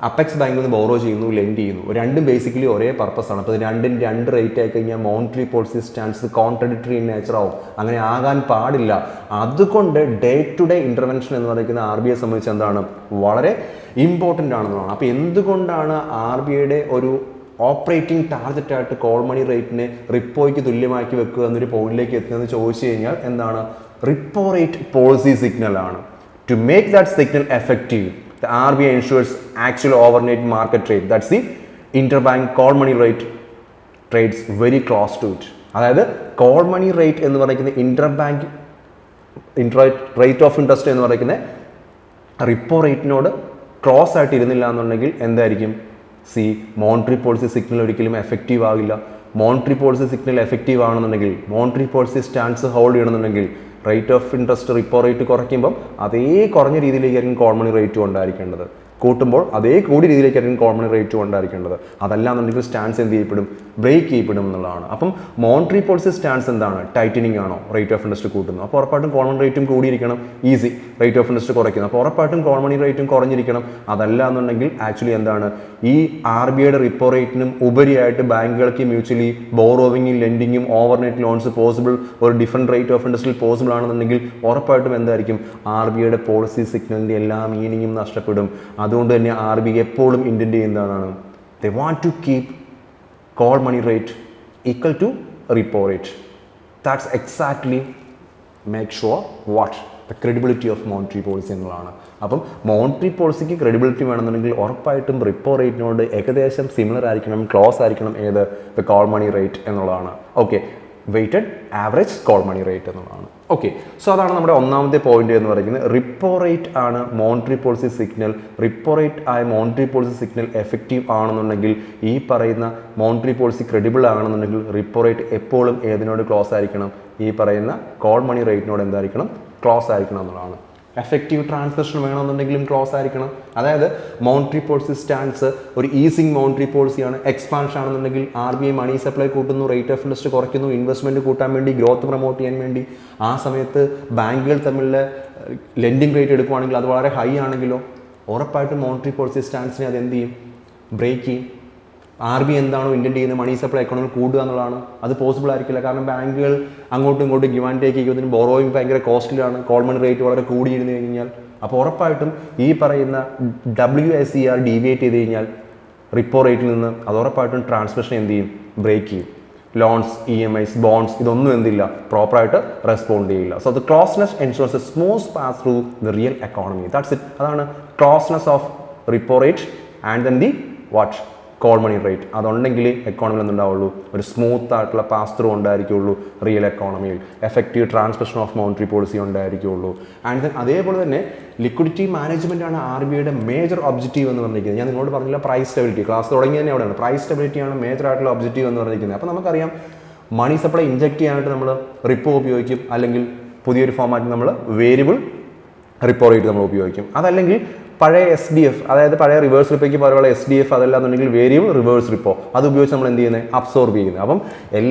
അപ്പെക്സ് ബാങ്കിൽ നിന്ന് ബോറോ ചെയ്യുന്നു, ലെൻഡ് ചെയ്യുന്നു. രണ്ടും ബേസിക്കലി ഒരേ പർപ്പസ് ആണ്. അപ്പോൾ രണ്ടും രണ്ട് റേറ്റ് ആയി കഴിഞ്ഞാൽ monetary policy stance contradictory in nature ആവും. അങ്ങനെ ആകാൻ പാടില്ല. അതുകൊണ്ട് ഡേ ടു ഡേ ഇൻ്റർവെൻഷൻ എന്ന് പറയുന്ന RBI സംബന്ധിച്ച് എന്താണ് വളരെ ഇമ്പോർട്ടൻ്റ് ആണെന്നാണ്. അപ്പോൾ എന്തുകൊണ്ടാണ് RBIയുടെ ഒരു ഓപ്പറേറ്റിംഗ് ടാർഗറ്റായിട്ട് കോൾ മണി റേറ്റിനെ റിപ്പോയ്ക്ക് തുല്യമാക്കി വെക്കുക എന്നൊരു പോയിന്റിലേക്ക് എത്തുന്നതെന്ന് ചോദിച്ചു കഴിഞ്ഞാൽ എന്താണ്? റിപ്പോ റേറ്റ് പോളിസി സിഗ്നലാണ്. To make that signal effective, the RBI ensures actual overnight market rate, that's the interbank call money rate, trades very close to it. അതായത് കോൾ മണി റേറ്റ് എന്ന് പറയുന്ന ഇന്റർബാങ്ക് റേറ്റ് ഓഫ് ഇൻട്രസ്റ്റ് എന്ന് പറയുന്ന റിപ്പോ റേറ്റിനോട് ക്ലോസ് ആയിട്ട് ഇരുന്നില്ല എന്നുണ്ടെങ്കിൽ എന്തായിരിക്കും? മോണിറ്ററി പോളിസി സിഗ്നൽ ഒരിക്കലും എഫക്റ്റീവ് ആകില്ല. മോണിറ്ററി പോളിസി സിഗ്നൽ എഫക്റ്റീവ് ആണെന്നുണ്ടെങ്കിൽ, മോണിറ്ററി പോളിസി സ്റ്റാൻസ് ഹോൾഡ് ചെയ്യണമെന്നുണ്ടെങ്കിൽ rate of interest repo rate കുറയ്ക്കുമ്പം അതേ കുറഞ്ഞ രീതിയിലേക്കായിരിക്കും കോൾ മണി റേറ്റും ഉണ്ടായിരിക്കേണ്ടത്. കൂട്ടുമ്പോൾ അതേ കൂടി രീതിയിലേക്കായിരിക്കും കോൾ മണി റേറ്റും ഉണ്ടായിരിക്കേണ്ടത്. അതല്ലാന്നുണ്ടെങ്കിൽ സ്റ്റാൻസ് എന്ത് ചെയ്യപ്പെടും? ബ്രേക്ക് ചെയ്യപ്പെടും എന്നുള്ളതാണ്. അപ്പം മോണിറ്ററി പോളിസി സ്റ്റാൻസ് എന്താണ്? ടൈറ്റനിങ് ആണോ? റേറ്റ് ഓഫ് ഇൻട്രസ്റ്റ് കൂട്ടുന്നു. അപ്പോൾ ഉറപ്പായിട്ടും കോൾ മണി റേറ്റും കൂടിയിരിക്കണം. ഈസി. റേറ്റ് ഓഫ് ഇൻട്രസ്റ്റ് കുറയ്ക്കുന്നു. അപ്പോൾ ഉറപ്പായിട്ടും കോൾ മണി റേറ്റും കുറഞ്ഞിരിക്കണം. അതല്ല എന്നുണ്ടെങ്കിൽ ആക്ച്വലി എന്താണ്? ഈ RBIയുടെ റിപ്പോ റേറ്റിനും ഉപരിയായിട്ട് ബാങ്കുകൾക്ക് മ്യൂച്വലി ബോറോവിങ്ങും ലെൻഡിങ്ങും ഓവർനൈറ്റ് ലോൺസ് പോസിബിൾ ഒരു ഡിഫറെൻറ്റ് റേറ്റ് ഓഫ് ഇൻട്രസ്റ്റിൽ പോസിബിൾ ആണെന്നുണ്ടെങ്കിൽ ഉറപ്പായിട്ടും എന്തായിരിക്കും? RBIയുടെ പോളിസി സിഗ്നലിൻ്റെ എല്ലാ മീനിങ്ങും നഷ്ടപ്പെടും. അതുകൊണ്ട് തന്നെ RBI എപ്പോഴും ഇൻറ്റൻറ്റ് ചെയ്യുന്നതാണ്, they want to keep call money rate equal to repo rate. That's exactly make sure what the credibility of monetary policy എന്നുള്ളതാണ്. അപ്പം മോണിറ്ററി പോളിസിക്ക് ക്രെഡിബിലിറ്റി വേണമെന്നുണ്ടെങ്കിൽ ഉറപ്പായിട്ടും റിപ്പോ റേറ്റിനോട് ഏകദേശം സിമിലർ ആയിരിക്കണം, ക്ലോസ് ആയിരിക്കണം. ഏത്? ദ കോൾ മണി റേറ്റ് എന്നുള്ളതാണ്. Okay, weighted average call money rate എന്നുള്ളതാണ്. ഓക്കെ, സോ അതാണ് നമ്മുടെ ഒന്നാമത്തെ പോയിന്റ് എന്ന് പറയുന്നത്. റിപ്പോ റേറ്റ് ആണ് monetary policy signal. Repo rate ആയ മോണിറ്ററി പോളിസി സിഗ്നൽ എഫക്റ്റീവ് ആണെന്നുണ്ടെങ്കിൽ, ഈ പറയുന്ന മോണിറ്ററി പോളിസി ക്രെഡിബിൾ ആണെന്നുണ്ടെങ്കിൽ റിപ്പോ റേറ്റ് എപ്പോഴും ഏതിനോട് ക്ലോസ് ആയിരിക്കണം? ഈ പറയുന്ന കോൾ മണി റേറ്റിനോട് എന്തായിരിക്കണം? ക്ലോസ് ആയിരിക്കണം എന്നുള്ളതാണ്. എഫക്റ്റീവ് ട്രാൻസ്മിഷൻ വേണമെന്നുണ്ടെങ്കിലും ക്ലോസ് ആയിരിക്കണം. അതായത് മോണിറ്ററി പോളിസി സ്റ്റാൻസ് ഒരു ഈസിങ് മോണിറ്ററി പോളിസിയാണ്. എക്സ്പാൻഷൻ ആണെന്നുണ്ടെങ്കിൽ RBI മണി സപ്ലൈ കൂട്ടുന്നു, റേറ്റ് ഓഫ് ഇൻട്രസ്റ്റ് കുറയ്ക്കുന്നു, ഇൻവെസ്റ്റ്മെൻറ്റ് കൂട്ടാൻ വേണ്ടി, ഗ്രോത്ത് പ്രൊമോട്ട് ചെയ്യാൻ വേണ്ടി. ആ സമയത്ത് ബാങ്കുകൾ തമ്മിലുള്ള ലെൻഡിങ് റേറ്റ് എടുക്കുകയാണെങ്കിൽ അത് വളരെ ഹൈ ആണെങ്കിലോ ഉറപ്പായിട്ടും മോണിറ്ററി പോളിസി സ്റ്റാൻസിനെ അത് എന്ത് ചെയ്യും? ബ്രേക്ക് ചെയ്യും. RBI എന്താണോ ഇൻറ്റൻറ്റ് ചെയ്യുന്നത് മണി സപ്ലൈ എക്കോണമി കൂടുക എന്നുള്ളതാണ്. അത് പോസിബിൾ ആയിരിക്കില്ല. കാരണം ബാങ്കുകൾ അങ്ങോട്ടും ഇങ്ങോട്ടും ഗിവ് ആൻഡ് ടേക്ക് ചെയ്യുന്നതിന് ബോറോയിങ് ഭയങ്കര കോസ്റ്റ്ലിയാണ്. കോൾ മണി റേറ്റ് വളരെ കൂടിയിരുന്നു കഴിഞ്ഞാൽ അപ്പോൾ ഉറപ്പായിട്ടും ഈ പറയുന്ന WSER ഡീവിയേറ്റ് ചെയ്ത് കഴിഞ്ഞാൽ റിപ്പോ റേറ്റിൽ നിന്ന് അത് ഉറപ്പായിട്ടും ട്രാൻസ്മിഷൻ എന്ത് ചെയ്യും? ബ്രേക്ക് ചെയ്യും. ലോൺസ്, EMIs, ബോൺസ് ഇതൊന്നും എന്തില്ല? പ്രോപ്പറായിട്ട് റെസ്പോണ്ട് ചെയ്യില്ല. So the closeness ensures a smooth pass through the real economy. That's it. അതാണ് closeness of repo rate and then the what? Call money rate. അതുണ്ടെങ്കിൽ എക്കോണമിയിൽ എന്തുണ്ടാവുള്ളൂ? ഒരു സ്മൂത്ത് ആയിട്ടുള്ള പാസ് ത്രൂ ഉണ്ടായിരിക്കുള്ളൂ റിയൽ എക്കോണമിയിൽ. Effective transmission of monetary policy ഉണ്ടായിരിക്കുള്ളൂ. ആൻഡ് ദെൻ അതേപോലെ തന്നെ ലിക്വിഡിറ്റി മാനേജ്മെൻ്റ് ആണ് RBIയുടെ മേജർ ഒബ്ജക്റ്റീവ് എന്ന് പറഞ്ഞിരിക്കുന്നത്. ഞാൻ നിങ്ങളോട് പറഞ്ഞില്ല പ്രൈസ് സ്റ്റെബിലിറ്റി. ക്ലാസ് തുടങ്ങിയ തന്നെ അവിടെയാണ്. പ്രൈസ് സ്റ്റെബിലിറ്റിയാണ് മേജർ ആയിട്ടുള്ള ഒബ്ജക്റ്റീവ് എന്ന് പറഞ്ഞിരിക്കുന്നത്. അപ്പോൾ നമുക്കറിയാം മണി സപ്ലൈ ഇഞ്ചെക്ട് ചെയ്യാനായിട്ട് നമ്മൾ റിപ്പോ ഉപയോഗിക്കും, അല്ലെങ്കിൽ പുതിയൊരു ഫോമാറ്റിൽ നമ്മൾ വേരിയബിൾ റിപ്പോ റേറ്റ് നമ്മൾ ഉപയോഗിക്കും. അതല്ലെങ്കിൽ പഴയ SDF, അതായത് പഴയ റിവേഴ്സ് റിപ്പോയ്ക്ക് പകരമുള്ള SDF, അതല്ലാന്നുണ്ടെങ്കിൽ വേരിയബിൾ റിവേഴ്സ് റിപ്പോ, അത് ഉപയോഗിച്ച് നമ്മൾ എന്ത് ചെയ്യുന്നത്? അബ്സോർബ് ചെയ്യുന്നത്. അപ്പം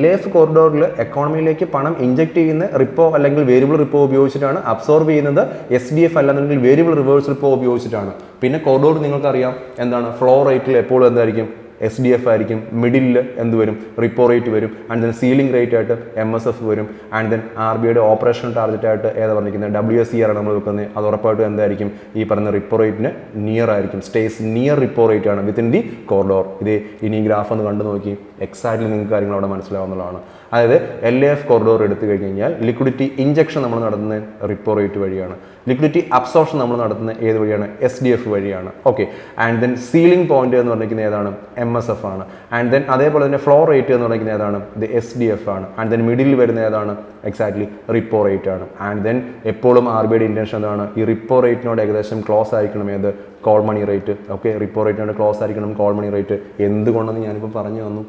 LAF കോറിഡോറിൽ എക്കോണമിയിലേക്ക് പണം ഇഞ്ചെക്ട് ചെയ്യുന്ന റിപ്പോ അല്ലെങ്കിൽ വേരിയബിൾ റിപ്പോ ഉപയോഗിച്ചിട്ടാണ്. അബ്സോർബ് ചെയ്യുന്നത് SDF അല്ലാന്നുണ്ടെങ്കിൽ വേരിയബിൾ റിവേഴ്സ് റിപ്പോ ഉപയോഗിച്ചിട്ടാണ്. പിന്നെ കോറിഡോർ നിങ്ങൾക്കറിയാം എന്താണ്? ഫ്ലോ റേറ്റിൽ എപ്പോഴും എന്തായിരിക്കും? SDF ആയിരിക്കും. മിഡിലിൽ എന്ത് വരും? റിപ്പോ റേറ്റ് വരും. ആൻഡ് ദെൻ സീലിംഗ് റേറ്റ് ആയിട്ട് MSF വരും. ആൻഡ് ദെൻ RBIയുടെ ഓപ്പറേഷൻ ടാർഗറ്റ് ആയിട്ട് ഏതാ പറഞ്ഞിരിക്കുന്നത്? WSER ആണ് നമ്മൾ വെക്കുന്നത്. അത് ഉറപ്പായിട്ടും എന്തായിരിക്കും? ഈ പറഞ്ഞ റിപ്പോ റേറ്റിന് നിയർ ആയിരിക്കും. സ്റ്റേസ് നിയർ റിപ്പോ റേറ്റ് ആണ് വിത്തിൻ ദി കോറിഡോർ. ഇത് ഇനി ഗ്രാഫ് ഒന്ന് കണ്ടു നോക്കി എക്സാക്ട്ലി നിങ്ങൾക്ക് കാര്യങ്ങൾ അവിടെ മനസ്സിലാവുന്നതാണ്. അതായത് LAF കോറിഡോർ എടുത്തു കഴിഞ്ഞാൽ ലിക്വിഡിറ്റി ഇഞ്ചക്ഷൻ നമ്മൾ നടത്തുന്നത് റിപ്പോ റേറ്റ് വഴിയാണ്. ലിക്വിഡിറ്റി അബ്സോർപ്ഷൻ നമ്മൾ നടത്തുന്നത് ഏത് വഴിയാണ്? SDF വഴിയാണ്. Okay, and then ceiling point എന്ന് പറഞ്ഞിരിക്കുന്നത് ഏതാണ്? MSF ആണ്. ആൻഡ് ദെൻ അതേപോലെ തന്നെ ഫ്ലോ റേറ്റ് എന്ന് പറഞ്ഞിരിക്കുന്നത് ഏതാണ്? ഇത് SDF ആണ്. ആൻഡ് ദെൻ മിഡിൽ വരുന്ന ഏതാണ്? എക്സാക്ട്ലി റിപ്പോ റേറ്റ് ആണ്. ആൻഡ് ദെൻ എപ്പോഴും RBIയുടെ ഇൻറ്റൻഷൻ എന്താണ്? ഈ റിപ്പോ റേറ്റിനോട് ഏകദേശം ക്ലോസ് ആയിരിക്കണം ഏത്? Call money rate. Okay, repo റേറ്റിനോട് ക്ലോസ് ആയിരിക്കണം കോൾ മണി റേറ്റ്. എന്തുകൊണ്ടെന്ന് ഞാനിപ്പോൾ പറഞ്ഞു തന്നു.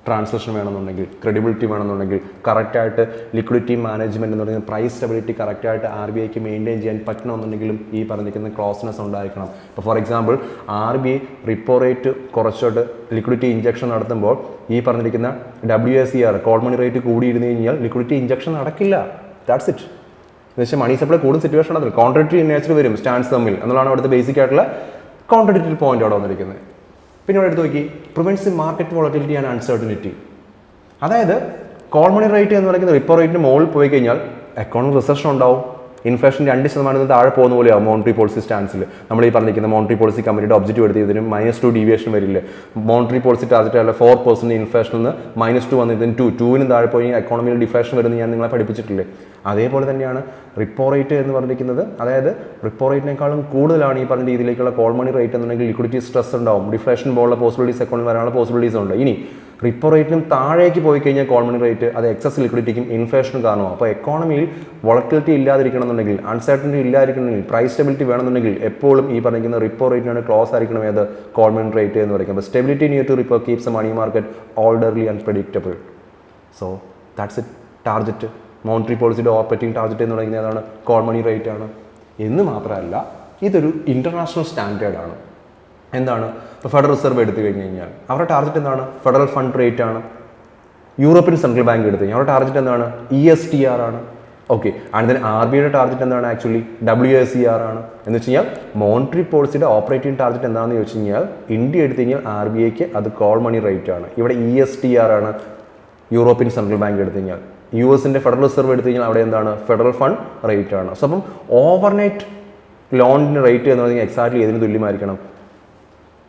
ട്രാൻസ്ലേഷൻ വേണമെന്നുണ്ടെങ്കിൽ, ക്രെഡിബിലിറ്റി വേണമെന്നുണ്ടെങ്കിൽ, കറക്റ്റായിട്ട് ലിക്വിഡിറ്റി മാനേജ്മെൻറ്റ് എന്ന് പറയുന്നത് പ്രൈസ് സ്റ്റെബിലിറ്റി കറക്റ്റായിട്ട് RBIക്ക് മെയിൻറ്റെയിൻ ചെയ്യാൻ പറ്റണമെന്നുണ്ടെങ്കിലും ഈ പറഞ്ഞിരിക്കുന്ന ക്ലോസ്നെസ് ഉണ്ടായിരിക്കണം. ഇപ്പോൾ for example RBI repo rate കുറച്ചോട്ട് ലിക്വിഡിറ്റി ഇഞ്ചക്ഷൻ നടത്തുമ്പോൾ ഈ പറഞ്ഞിരിക്കുന്ന WSER കോൾ മണി റേറ്റ് കൂടിയിരുന്നു കഴിഞ്ഞാൽ ലിക്വിഡിറ്റി ഇഞ്ചക്ഷൻ നടക്കില്ല. That's it. എന്ന് വെച്ചാൽ മണി സപ്ലൈ കൂടുന്ന സിറ്റുവേഷൻ അതിൽ കോൺട്രാക്ടറി ഇൻ നേച്ചർ വരും സ്റ്റാൻസ് തമ്മിൽ എന്നുള്ളതാണ് അവിടുത്തെ ബേസിക് ആയിട്ടുള്ള കോൺട്രഡിക്റ്ററി പോയിന്റ് അവിടെ വന്നിരിക്കുന്നത്. പിന്നെ ഇവിടെ എടുത്ത് നോക്കി, prevents market volatility and uncertainty. അതായത് കോൾ മണി റേറ്റ് എന്ന് പറയുന്നത് റിപ്പോ റേറ്റിന് മുകളിൽ പോയി കഴിഞ്ഞാൽ എക്കോണമിക് റിസഷൻ ഉണ്ടാവും, ഇൻഫ്ലേഷൻ 2% താഴെ പോകുന്ന പോലെയാവും മോണിറ്ററി പോളിസി സ്റ്റാൻസിൽ. നമ്മൾ ഈ പറഞ്ഞിരിക്കുന്ന മോണിറ്ററി പോളിസി കമ്മിറ്റിയുടെ ഒബ്ജക്റ്റീവ് എടുത്ത് ഇതിന് -2 ഡീവിയേഷൻ വരില്ലേ. മോണിറ്ററി പോളിസി ടാർഗറ്റ് അല്ല 4% ഇൻഫ്ലേഷനിൽ നിന്ന് -2 വന്ന് ഇതിന് 2-ന് താഴെ പോയി എക്കോണമിയിൽ ഡിഫ്ലേഷൻ വരുന്നത് ഞാൻ നിങ്ങളെ പഠിപ്പിച്ചിട്ടില്ലേ. അതേപോലെ തന്നെയാണ് റിപ്പോ റേറ്റ് എന്ന് പറഞ്ഞിരിക്കുന്നത്. അതായത് റിപ്പോ റേറ്റിനേക്കാളും കൂടുതലാണ് ഈ പറഞ്ഞ രീതിയിലേക്കുള്ള കോൾ മണി റേറ്റ് എന്നുണ്ടെങ്കിൽ ലിക്വിഡിറ്റി സ്ട്രെസ് ഉണ്ടാവും, ഡിഫ്ലേഷൻ പോലുള്ള പോസിബിലിറ്റീസ് എക്കോണമി വരാനുള്ള പോസിബിലിറ്റീസ് ഉണ്ട്. ഇനി റിപ്പോ റേറ്റിനും താഴേക്ക് പോയി കഴിഞ്ഞാൽ കോൾ മണി റേറ്റ് അത് എക്സസ് ലിക്വിഡിറ്റിക്കും ഇൻഫ്ലേഷനും കാരണമാവും. അപ്പോൾ എക്കോണമിയിൽ വോളറ്റിലിറ്റി ഇല്ലാതിരിക്കണമെന്നുണ്ടെങ്കിൽ, അൺസർട്ടനിറ്റി ഇല്ലാതിരിക്കണമെങ്കിൽ, പ്രൈസ് സ്റ്റെബിലിറ്റി വേണമെന്നുണ്ടെങ്കിൽ എപ്പോഴും ഈ പറഞ്ഞിരിക്കുന്ന റിപ്പോ റേറ്റിനാണ് ക്ലോസ് ആയിരിക്കണം ഏത് കോൾ മണി റേറ്റ് എന്ന് പറയുന്നത്. അപ്പോൾ stability near to repo keeps a money market orderly and predictable. So that's it. Target monetary പോളിസിയുടെ ഓപ്പറേറ്റിംഗ് ടാർഗറ്റ് എന്ന് പറയുന്നത് ഏതാണ്? കോൾ മണി റേറ്റ് ആണ്. എന്ന് മാത്രമല്ല ഇതൊരു ഇൻ്റർനാഷണൽ സ്റ്റാൻഡേർഡ് ആണ്. എന്താണ്? ഇപ്പോൾ ഫെഡറൽ റിസർവ് എടുത്തു കഴിഞ്ഞ് കഴിഞ്ഞാൽ അവരുടെ ടാർഗറ്റ് എന്താണ്? ഫെഡറൽ ഫണ്ട് റേറ്റ് ആണ്. യൂറോപ്യൻ സെൻട്രൽ ബാങ്ക് എടുത്തു കഴിഞ്ഞാൽ അവരുടെ ടാർഗറ്റ് എന്താണ്? ESTR ആണ്. ഓക്കെ, ആൻഡ് ദെൻ RBIയുടെ ടാർഗറ്റ് എന്താണ്? ആക്ച്വലി WSER ആണ്. എന്ന് വെച്ച് കഴിഞ്ഞാൽ മോണിറ്ററി പോളിസിയുടെ ഓപ്പറേറ്റിംഗ് ടാർഗറ്റ് എന്താണെന്ന് ചോദിച്ചു കഴിഞ്ഞാൽ ഇന്ത്യ എടുത്തു കഴിഞ്ഞാൽ RBIക്ക് അത് കോൾ മണി റേറ്റ് ആണ്. ഇവിടെ ESTR ആണ് യൂറോപ്യൻ സെൻട്രൽ ബാങ്ക് എടുത്തു കഴിഞ്ഞാൽ. US-ന്റെ ഫെഡറൽ റിസർവ് എടുത്തു കഴിഞ്ഞാൽ അവിടെ എന്താണ്? ഫെഡറൽ ഫണ്ട് റേറ്റ് ആണ്. സോ അപ്പം ഓവർനൈറ്റ് ലോണിൻ്റെ റേറ്റ് എന്ന് പറഞ്ഞാൽ എക്സാക്ട്ലി ഏതിന് തുല്യമായിരിക്കണം?